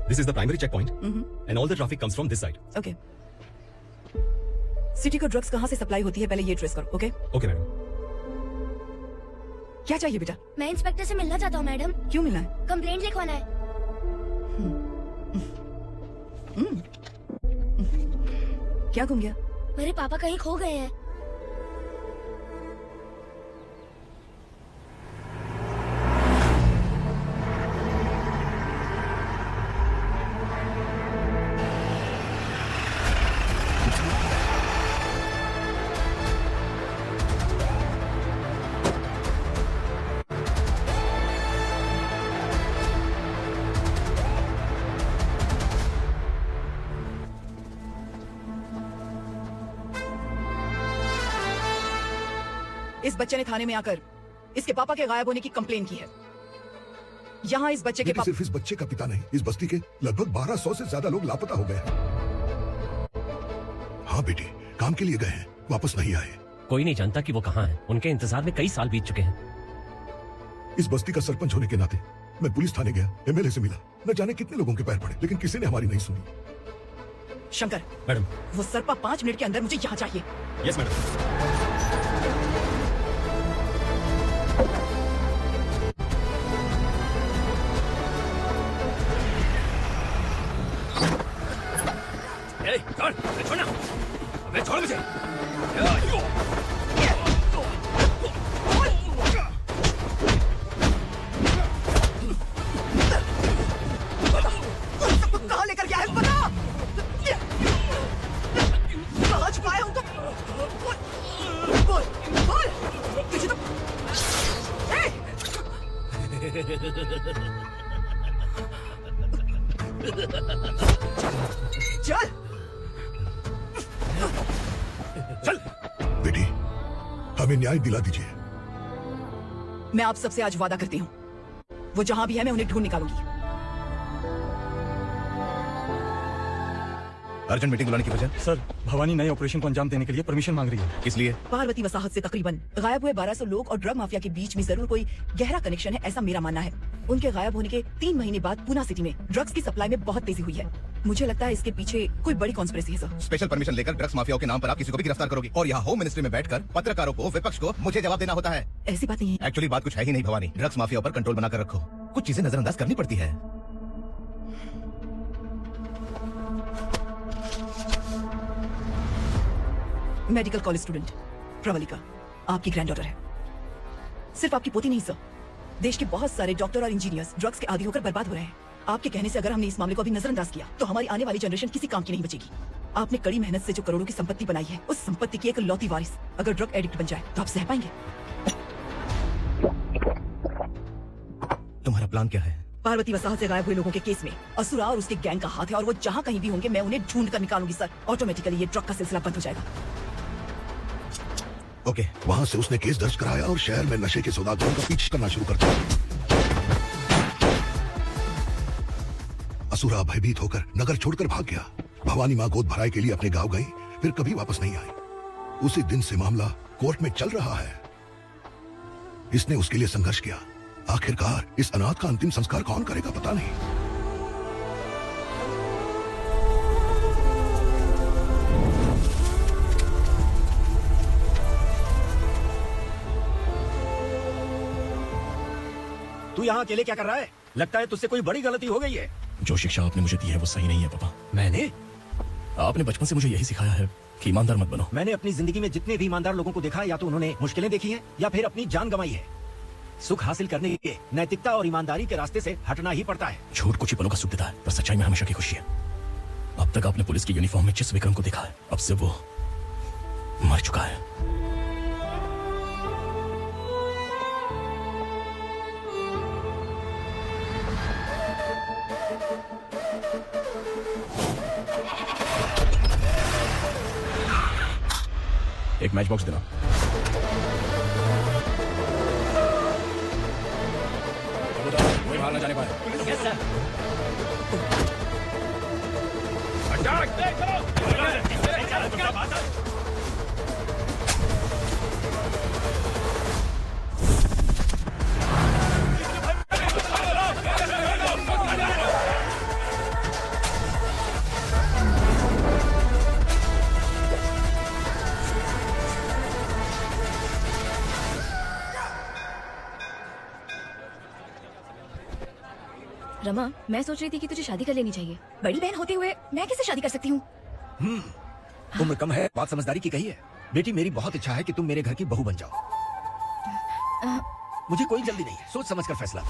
This is the primary checkpoint, and all the traffic comes from this side. Okay. City को ड्रग्स कहाँ से सप्लाई होती है पहले ये ट्रेस करो। Okay okay madam. क्या चाहिए बेटा? मैं इंस्पेक्टर से मिलना चाहता हूँ मैडम। क्यों मिलना है? कंप्लेंट लिखवाना है। क्या गुम गया? मेरे पापा कहीं खो गए हैं। इस बच्चे ने थाने में आकर इसके पापा के गायब होने की कंप्लेन की है। यहाँ इस बच्चे के पापा सिर्फ इस बच्चे का पिता नहीं, इस बस्ती के लगभग 1200 से ज्यादा लोग लापता हो गए हैं। हाँ बेटी, काम के लिए गए हैं, वापस नहीं आए। कोई नहीं जानता कि वो कहाँ है। उनके इंतजार में कई साल बीत चुके हैं। इस बस्ती का सरपंच होने के नाते मैं पुलिस थाने गया, एमएलए से मिला, न जाने कितने लोगों के पैर पड़े, लेकिन किसी ने हमारी नहीं सुनी। शंकर, मैडम, वो सरपा 5 मिनट के अंदर मुझे यहाँ चाहिए। Yes madam. छोड़ना, अबे छोड़ मुझे। कहाँ लेकर गया है पता? कहाँ छुपाया उनको? बोल, बोल, तुझे तो चल चल बेटी, हमें न्याय दिला दीजिए। मैं आप सबसे आज वादा करती हूँ, वो जहाँ भी है मैं उन्हें ढूंढ निकालूंगी। अर्जेंट मीटिंग बुलाने की वजह? सर, भवानी नए ऑपरेशन को अंजाम देने के लिए परमिशन मांग रही है। किस लिए? पार्वती वसाहत से तकरीबन गायब हुए 1200 लोग और ड्रग माफिया के बीच में जरूर कोई गहरा कनेक्शन है, ऐसा मेरा मानना है। उनके गायब होने के 3 महीने बाद पूना सिटी में ड्रग्स की सप्लाई में बहुत तेजी हुई है। मुझे लगता है इसके पीछे कोई बड़ी कॉन्स्पिरेसी है सर। स्पेशल परमिशन लेकर ड्रग्स माफियाओं के नाम पर आप किसी को भी गिरफ्तार करोगे, और यहाँ होम मिनिस्ट्री में बैठकर पत्रकारों को, विपक्ष को मुझे जवाब देना होता है। ऐसी बात नहीं है। एक्चुअली बात कुछ है ही नहीं भवानी। ड्रग्स माफिया पर कंट्रोल बनाकर रखो, कुछ चीजें नजरअंदाज करनी पड़ती है। मेडिकल कॉलेज स्टूडेंट प्रवलिका आपकी ग्रैंडडॉटर है। सिर्फ आपकी पोती नहीं सर, देश के बहुत सारे डॉक्टर और इंजीनियर्स ड्रग्स के आदी होकर बर्बाद हो रहे हैं। आपके कहने से अगर हमने इस मामले को अभी नजरअंदाज किया तो हमारी आने वाली जनरेशन किसी काम की नहीं बचेगी। आपने कड़ी मेहनत से जो करोड़ों की संपत्ति बनाई है, उस संपत्ति की एक लौती वारिस अगर ड्रग एडिक्ट बन जाए तो आप सह पाएंगे? तुम्हारा प्लान क्या है? पार्वती वसाहत से गायब हुए लोगों के केस में असुरा और उसके गैंग का हाथ है और वो जहाँ कहीं भी होंगे मैं उन्हें ढूंढ कर निकालूंगी सर। ऑटोमेटिकली ये ड्रग का सिलसिला बंद हो जाएगा। ओके, वहाँ से उसने केस दर्ज कराया और शहर में नशे के सौदागरों का पीछा करना शुरू कर दिया। असुरा भयभीत होकर नगर छोड़कर भाग गया। भवानी माँ गोद भराई के लिए अपने गांव गई, फिर कभी वापस नहीं आई। उसी दिन से मामला कोर्ट में चल रहा है। इसने उसके लिए संघर्ष किया। आखिरकार इस अनाथ का अंतिम संस्कार कौन करेगा पता नहीं। तू यहाँ अकेले क्या कर रहा है? लगता है तुझसे कोई बड़ी गलती हो गई है। जो शिक्षा आपने मुझे दी है वो सही नहीं है पापा। मैंने आपने बचपन से मुझे यही सिखाया है कि ईमानदार मत बनो। मैंने अपनी जिंदगी में जितने भी ईमानदार लोगों को देखा है, या तो उन्होंने मुश्किलें देखी हैं या फिर अपनी जान गंवाई है। सुख हासिल करने के लिए नैतिकता और ईमानदारी के रास्ते से हटना ही पड़ता है। झूठ कुछ ही पलों का सुख देता है, पर सच्चाई में हमेशा की खुशी है। अब तक आपने पुलिस की यूनिफॉर्म में जिस विक्रम को देखा है, अब से वो मर चुका है। एक मैच बॉक्स देना। कोई बाहर ना जाने पाए। Yes sir. रमा, मैं सोच रही थी कि तुझे शादी कर लेनी चाहिए। बड़ी बहन होते हुए मैं कैसे शादी कर सकती हूँ? उम्र कम है, बात समझदारी की कही है। बेटी, मेरी बहुत इच्छा है कि तुम मेरे घर की बहू बन जाओ। मुझे कोई जल्दी नहीं है, सोच समझ कर फैसला।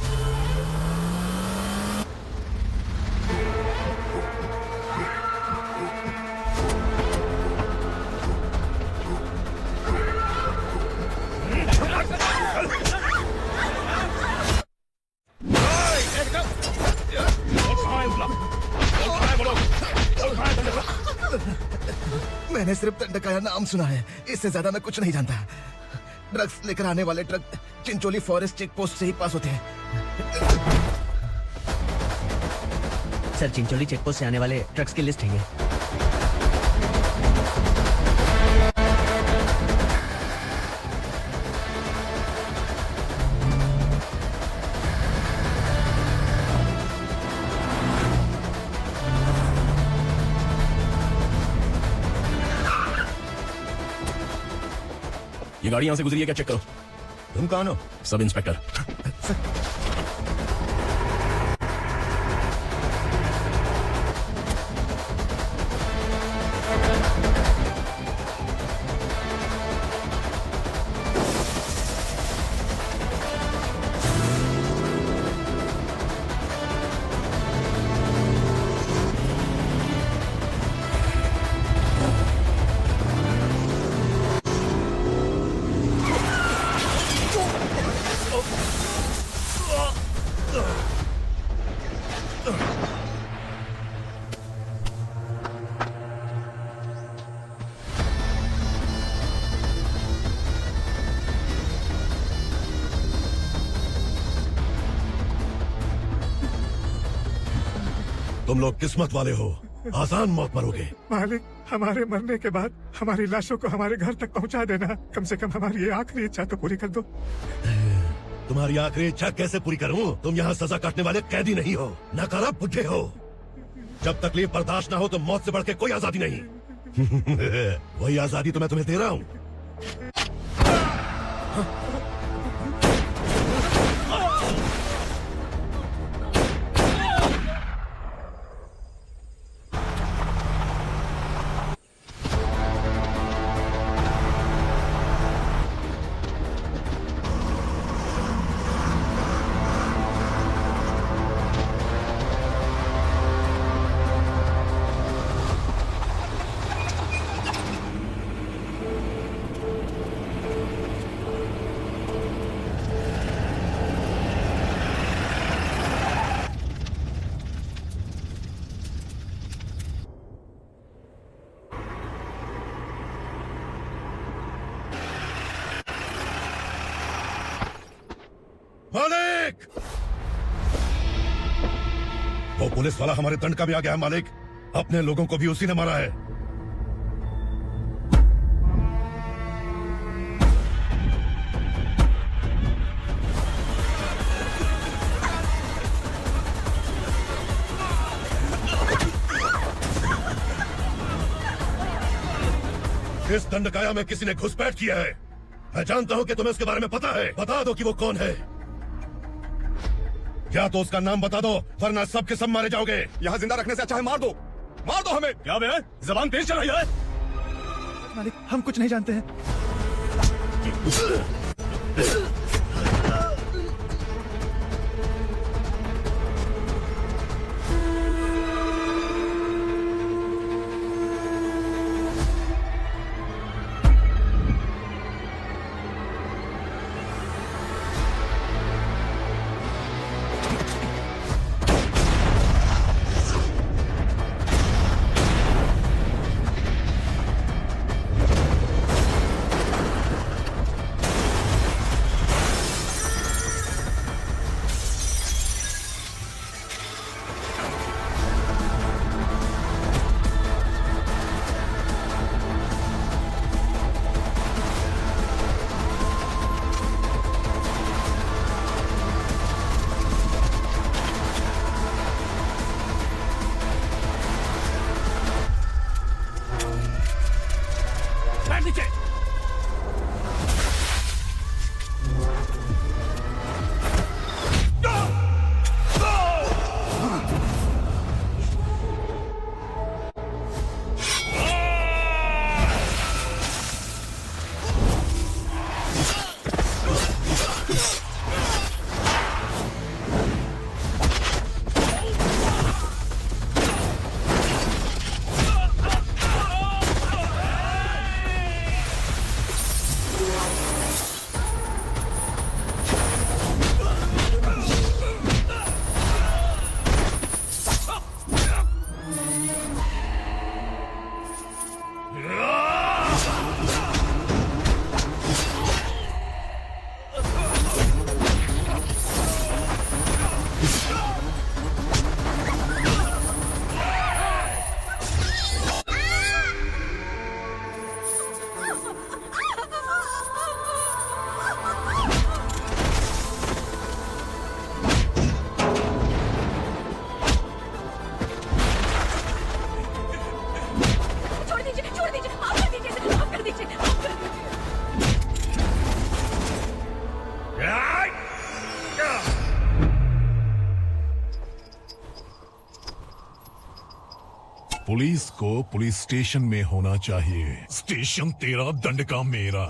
मैंने सिर्फ दंडकाया नाम सुना है, इससे ज्यादा मैं कुछ नहीं जानता। ड्रग्स लेकर आने वाले truck Chincholi forest check post से ही पास होते हैं। सर, चिंचोली चेक पोस्ट से आने वाले ट्रक्स की लिस्ट है ये। ये गाड़ी यहाँ से गुजरी है क्या, चेक करो। तुम कौन हो? Sub inspector. तुम लोग किस्मत वाले हो, आसान मौत मरोगे। मालिक, हमारे मरने के बाद हमारी लाशों को हमारे घर तक पहुंचा देना। कम से कम हमारी ये आखिरी इच्छा तो पूरी कर दो। तुम्हारी आखिरी इच्छा कैसे पूरी करूं? तुम यहाँ सजा काटने वाले कैदी नहीं हो, नकारा बुड्ढे हो। जब तकलीफ बर्दाश्त ना हो तो मौत से बढ़ के कोई आजादी नहीं। वही आजादी तो मैं तुम्हें दे रहा हूँ। मालिक। वो पुलिस वाला हमारे दंड का भी आ गया है मालिक। अपने लोगों को भी उसी ने मारा है। इस दंडकाया में किसी ने घुसपैठ किया है। मैं जानता हूं कि तुम्हें उसके बारे में पता है। बता दो कि वो कौन है। या तो उसका नाम बता दो, वरना सब के सब मारे जाओगे। यहाँ जिंदा रखने से अच्छा है मार दो हमें। क्या बे, जबान तेज चलाई है। मालिक हम कुछ नहीं जानते हैं। पुलिस को पुलिस स्टेशन में होना चाहिए। स्टेशन तेरा, दंड का मेरा।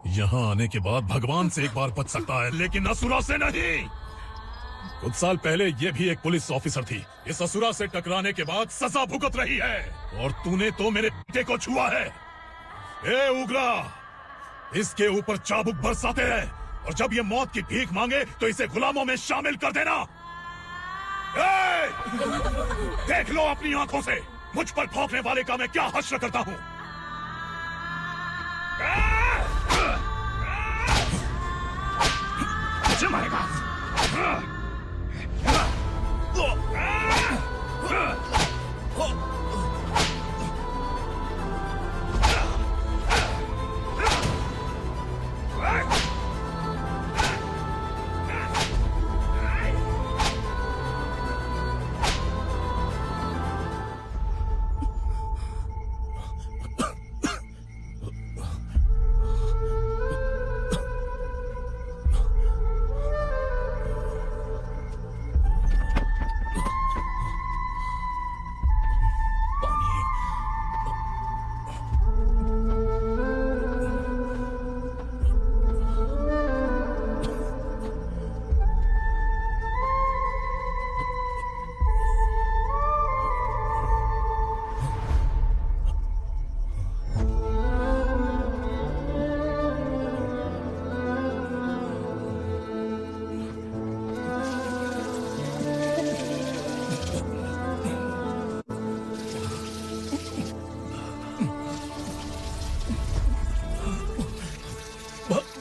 यहाँ आने के बाद भगवान से एक बार बच सकता है, लेकिन असुरा से नहीं। कुछ साल पहले ये भी एक पुलिस ऑफिसर थी। इस असुरा से टकराने के बाद सजा भुगत रही है, और तूने तो मेरे बेटे को छुआ है। ए उग्रा, इसके ऊपर चाबुक बरसाते हैं, और जब ये मौत की भीख मांगे तो इसे गुलामों में शामिल कर देना। देख लो अपनी आंखों से मुझ पर भौंकने वाले का मैं क्या हश्र करता हूँ। मुझे मारेगा।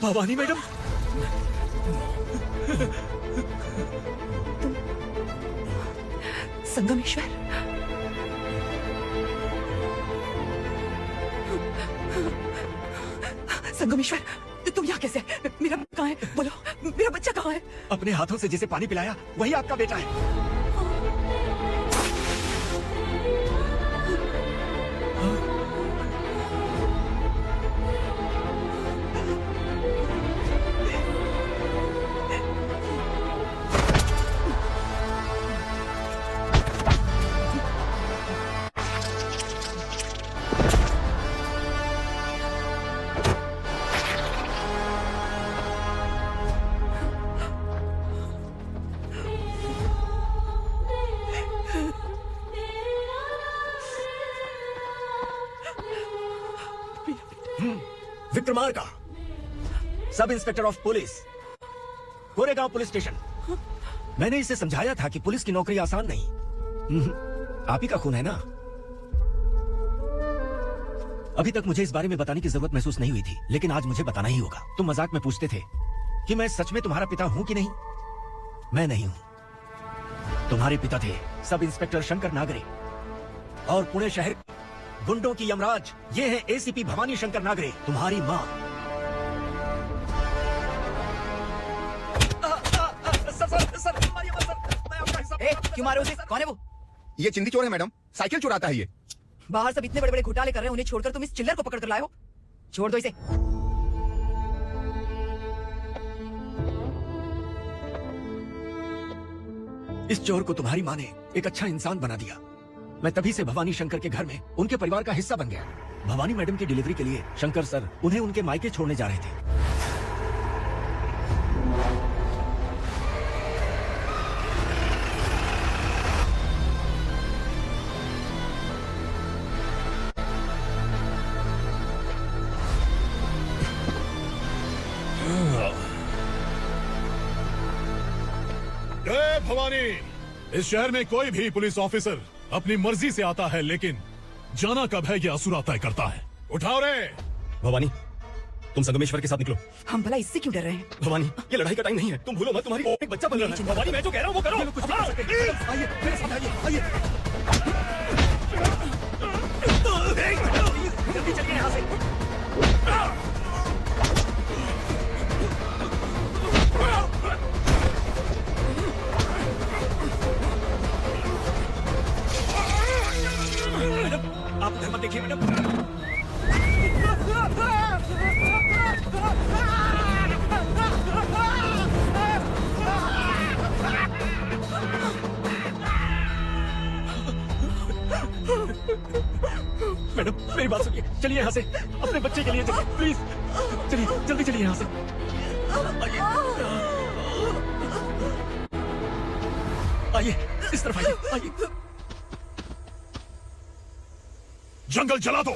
भवानी मैडम, संगमेश्वर, संगमेश्वर, तुम यहाँ कैसे? मेरा कहाँ है? बोलो, मेरा बच्चा कहाँ है? अपने हाथों से जिसे पानी पिलाया वही आपका बेटा है। Vikramarka, sub inspector of police, Koregaon police station. मैंने इसे समझाया था कि पुलिस की नौकरी आसान नहीं। आप ही का खून है ना। अभी तक मुझे इस बारे में बताने की जरूरत महसूस नहीं हुई थी, लेकिन आज मुझे बताना ही होगा। तुम मजाक में पूछते थे कि मैं सच में तुम्हारा पिता हूं कि नहीं। मैं नहीं हूं। तुम्हारे पिता थे सब इंस्पेक्टर शंकर नागरे, और पुणे शहर गुंडों की यमराज ये है एसीपी भवानी शंकर नागरे, तुम्हारी माँ। क्यों मारे उसे? कौन है वो? ये चिंदी चोर है मैडम, साइकिल चुराता है ये। बाहर सब इतने बड़े बड़े घोटाले कर रहे हैं, उन्हें छोड़कर तुम इस चिल्लर को पकड़ कर लाए हो। छोड़ दो इसे। इस चोर को तुम्हारी माँ ने एक अच्छा इंसान बना दिया। मैं तभी से भवानी शंकर के घर में उनके परिवार का हिस्सा बन गया। भवानी मैडम की डिलीवरी के लिए शंकर सर उन्हें उनके मायके छोड़ने जा रहे थे। भवानी, इस शहर में कोई भी पुलिस ऑफिसर अपनी मर्जी से आता है, लेकिन जाना कब है यह असुरा तय करता है। उठाओ रे। भवानी, तुम संगमेश्वर के साथ निकलो। हम भला इससे क्यों डर रहे हैं? भवानी, ये लड़ाई का टाइम नहीं है। तुम भूलो मत, तुम्हारी एक बच्चा बन रहा है। भवानी, मैं जो कह रहा हूँ वो करो। आइए मेरे साथ आइए। जल्दी चलिए यहाँ से। मैडम, आप उधर मत देखिए मैडम। मैडम, मेरी बात सुनिए, चलिए यहाँ से। अपने बच्चे के लिए चलिए, प्लीज चलिए, जल्दी चलिए यहाँ से। आइए, इस तरफ आइए, आइए। जंगल जला दो।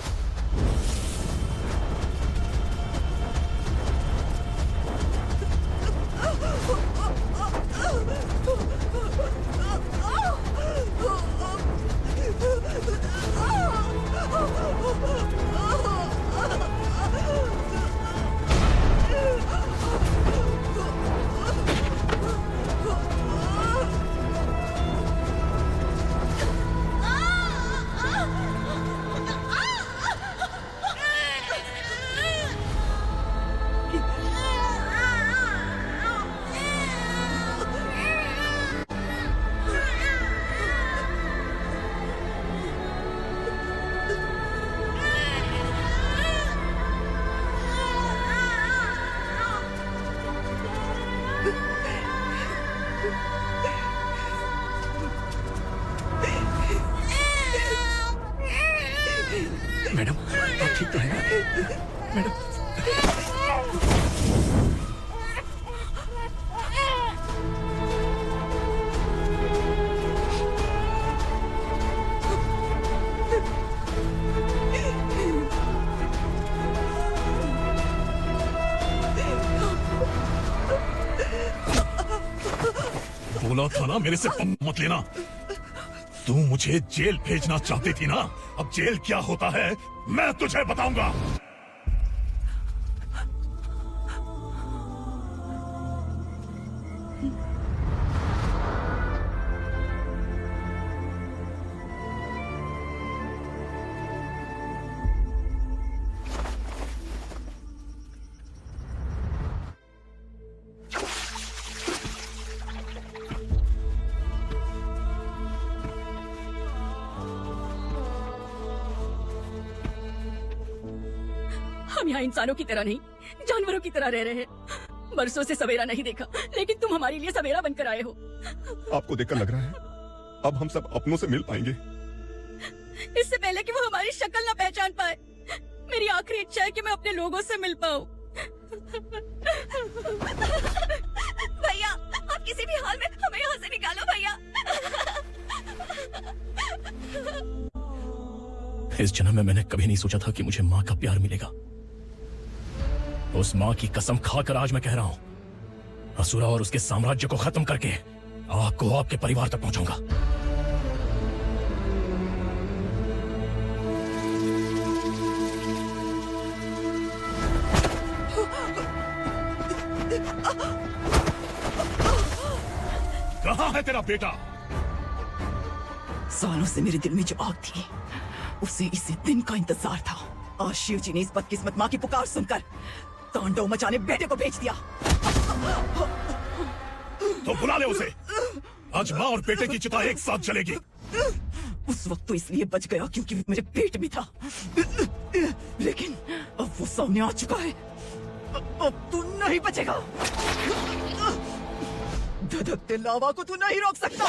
मैडम, आप ठीक तो है ना? मैडम, बोला था ना मेरे से पंप मत लेना। तू मुझे जेल भेजना चाहती थी ना? अब जेल क्या होता है मैं तुझे बताऊंगा। हम यहाँ इंसानों की तरह नहीं, जानवरों की तरह रह रहे हैं। बरसों से सवेरा नहीं देखा, लेकिन तुम हमारे लिए सवेरा बनकर आए हो। आपको देखकर लग रहा है अब हम सब अपनों से मिल पाएंगे। इससे पहले कि वो हमारी शक्ल ना पहचान पाए, मेरी आखिरी इच्छा है कि मैं अपने लोगों से मिल पाऊं। भैया, आप किसी भी हाल में हमें यहाँ से निकालो भैया। इस जन्म में मैंने कभी नहीं सोचा था कि मुझे माँ का प्यार मिलेगा। उस माँ की कसम खाकर आज मैं कह रहा हूं, असुरा और उसके साम्राज्य को खत्म करके आपको आपके परिवार तक पहुंचाऊंगा। कहाँ है तेरा बेटा? सालों से मेरे दिल में जो आग थी, उसे इसी दिन का इंतजार था। आज शिव जी ने इस बदकिस्मत माँ की पुकार सुनकर तांडव मचाने बेटे को भेज दिया। तो बुला ले उसे। आज माँ और बेटे की चिता एक साथ जलेगी। उस वक्त तो इसलिए बच गया क्योंकि वो मेरे पेट में था, लेकिन अब वो सामने आ चुका है। अब तू नहीं बचेगा। धधकते लावा को तू नहीं रोक सकता।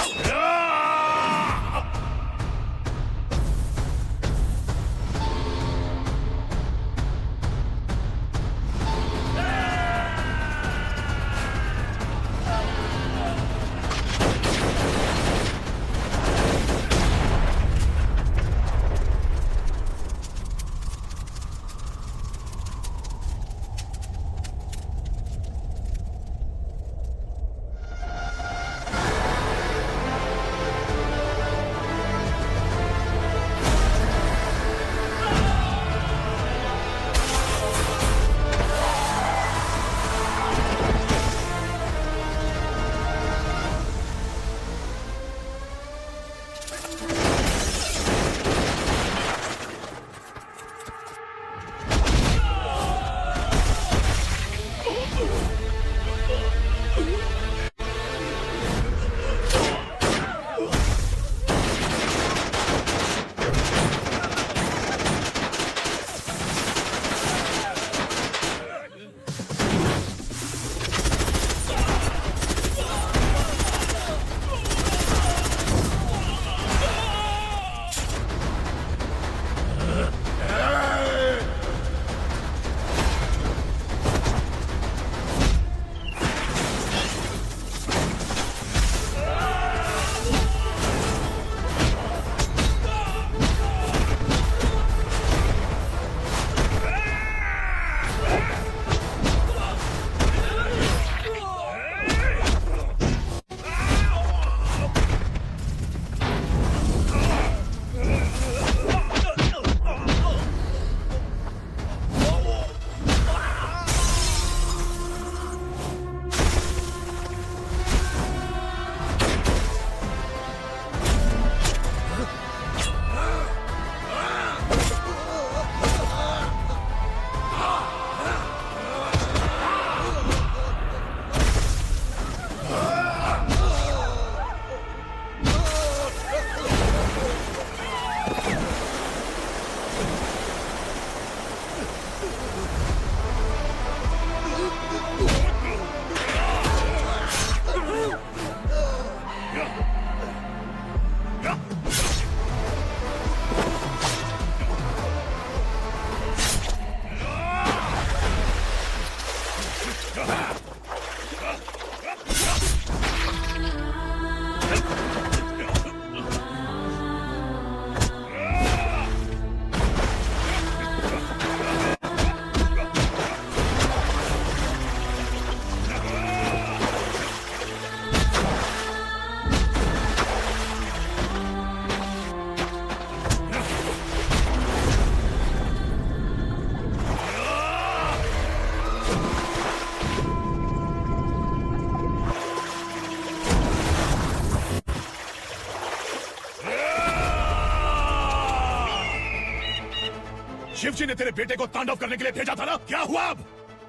शिवजी ने तेरे बेटे को तांडव करने के लिए भेजा था ना, क्या हुआ अब?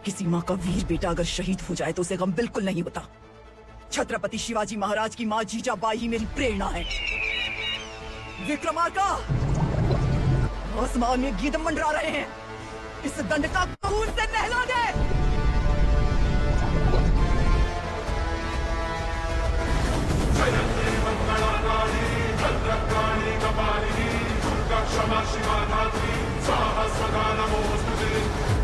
किसी माँ का वीर बेटा अगर शहीद हो जाए तो उसे गम बिल्कुल नहीं होता। छत्रपति शिवाजी महाराज की माँ जीजाबाई ही मेरी प्रेरणा है। विक्रमार्का, आसमान में गीदम मंडरा रहे हैं। इस दंड का खून से नहला दे। क्षमा शिवा धात्री स्वाहा स्वधा नमोस्तुते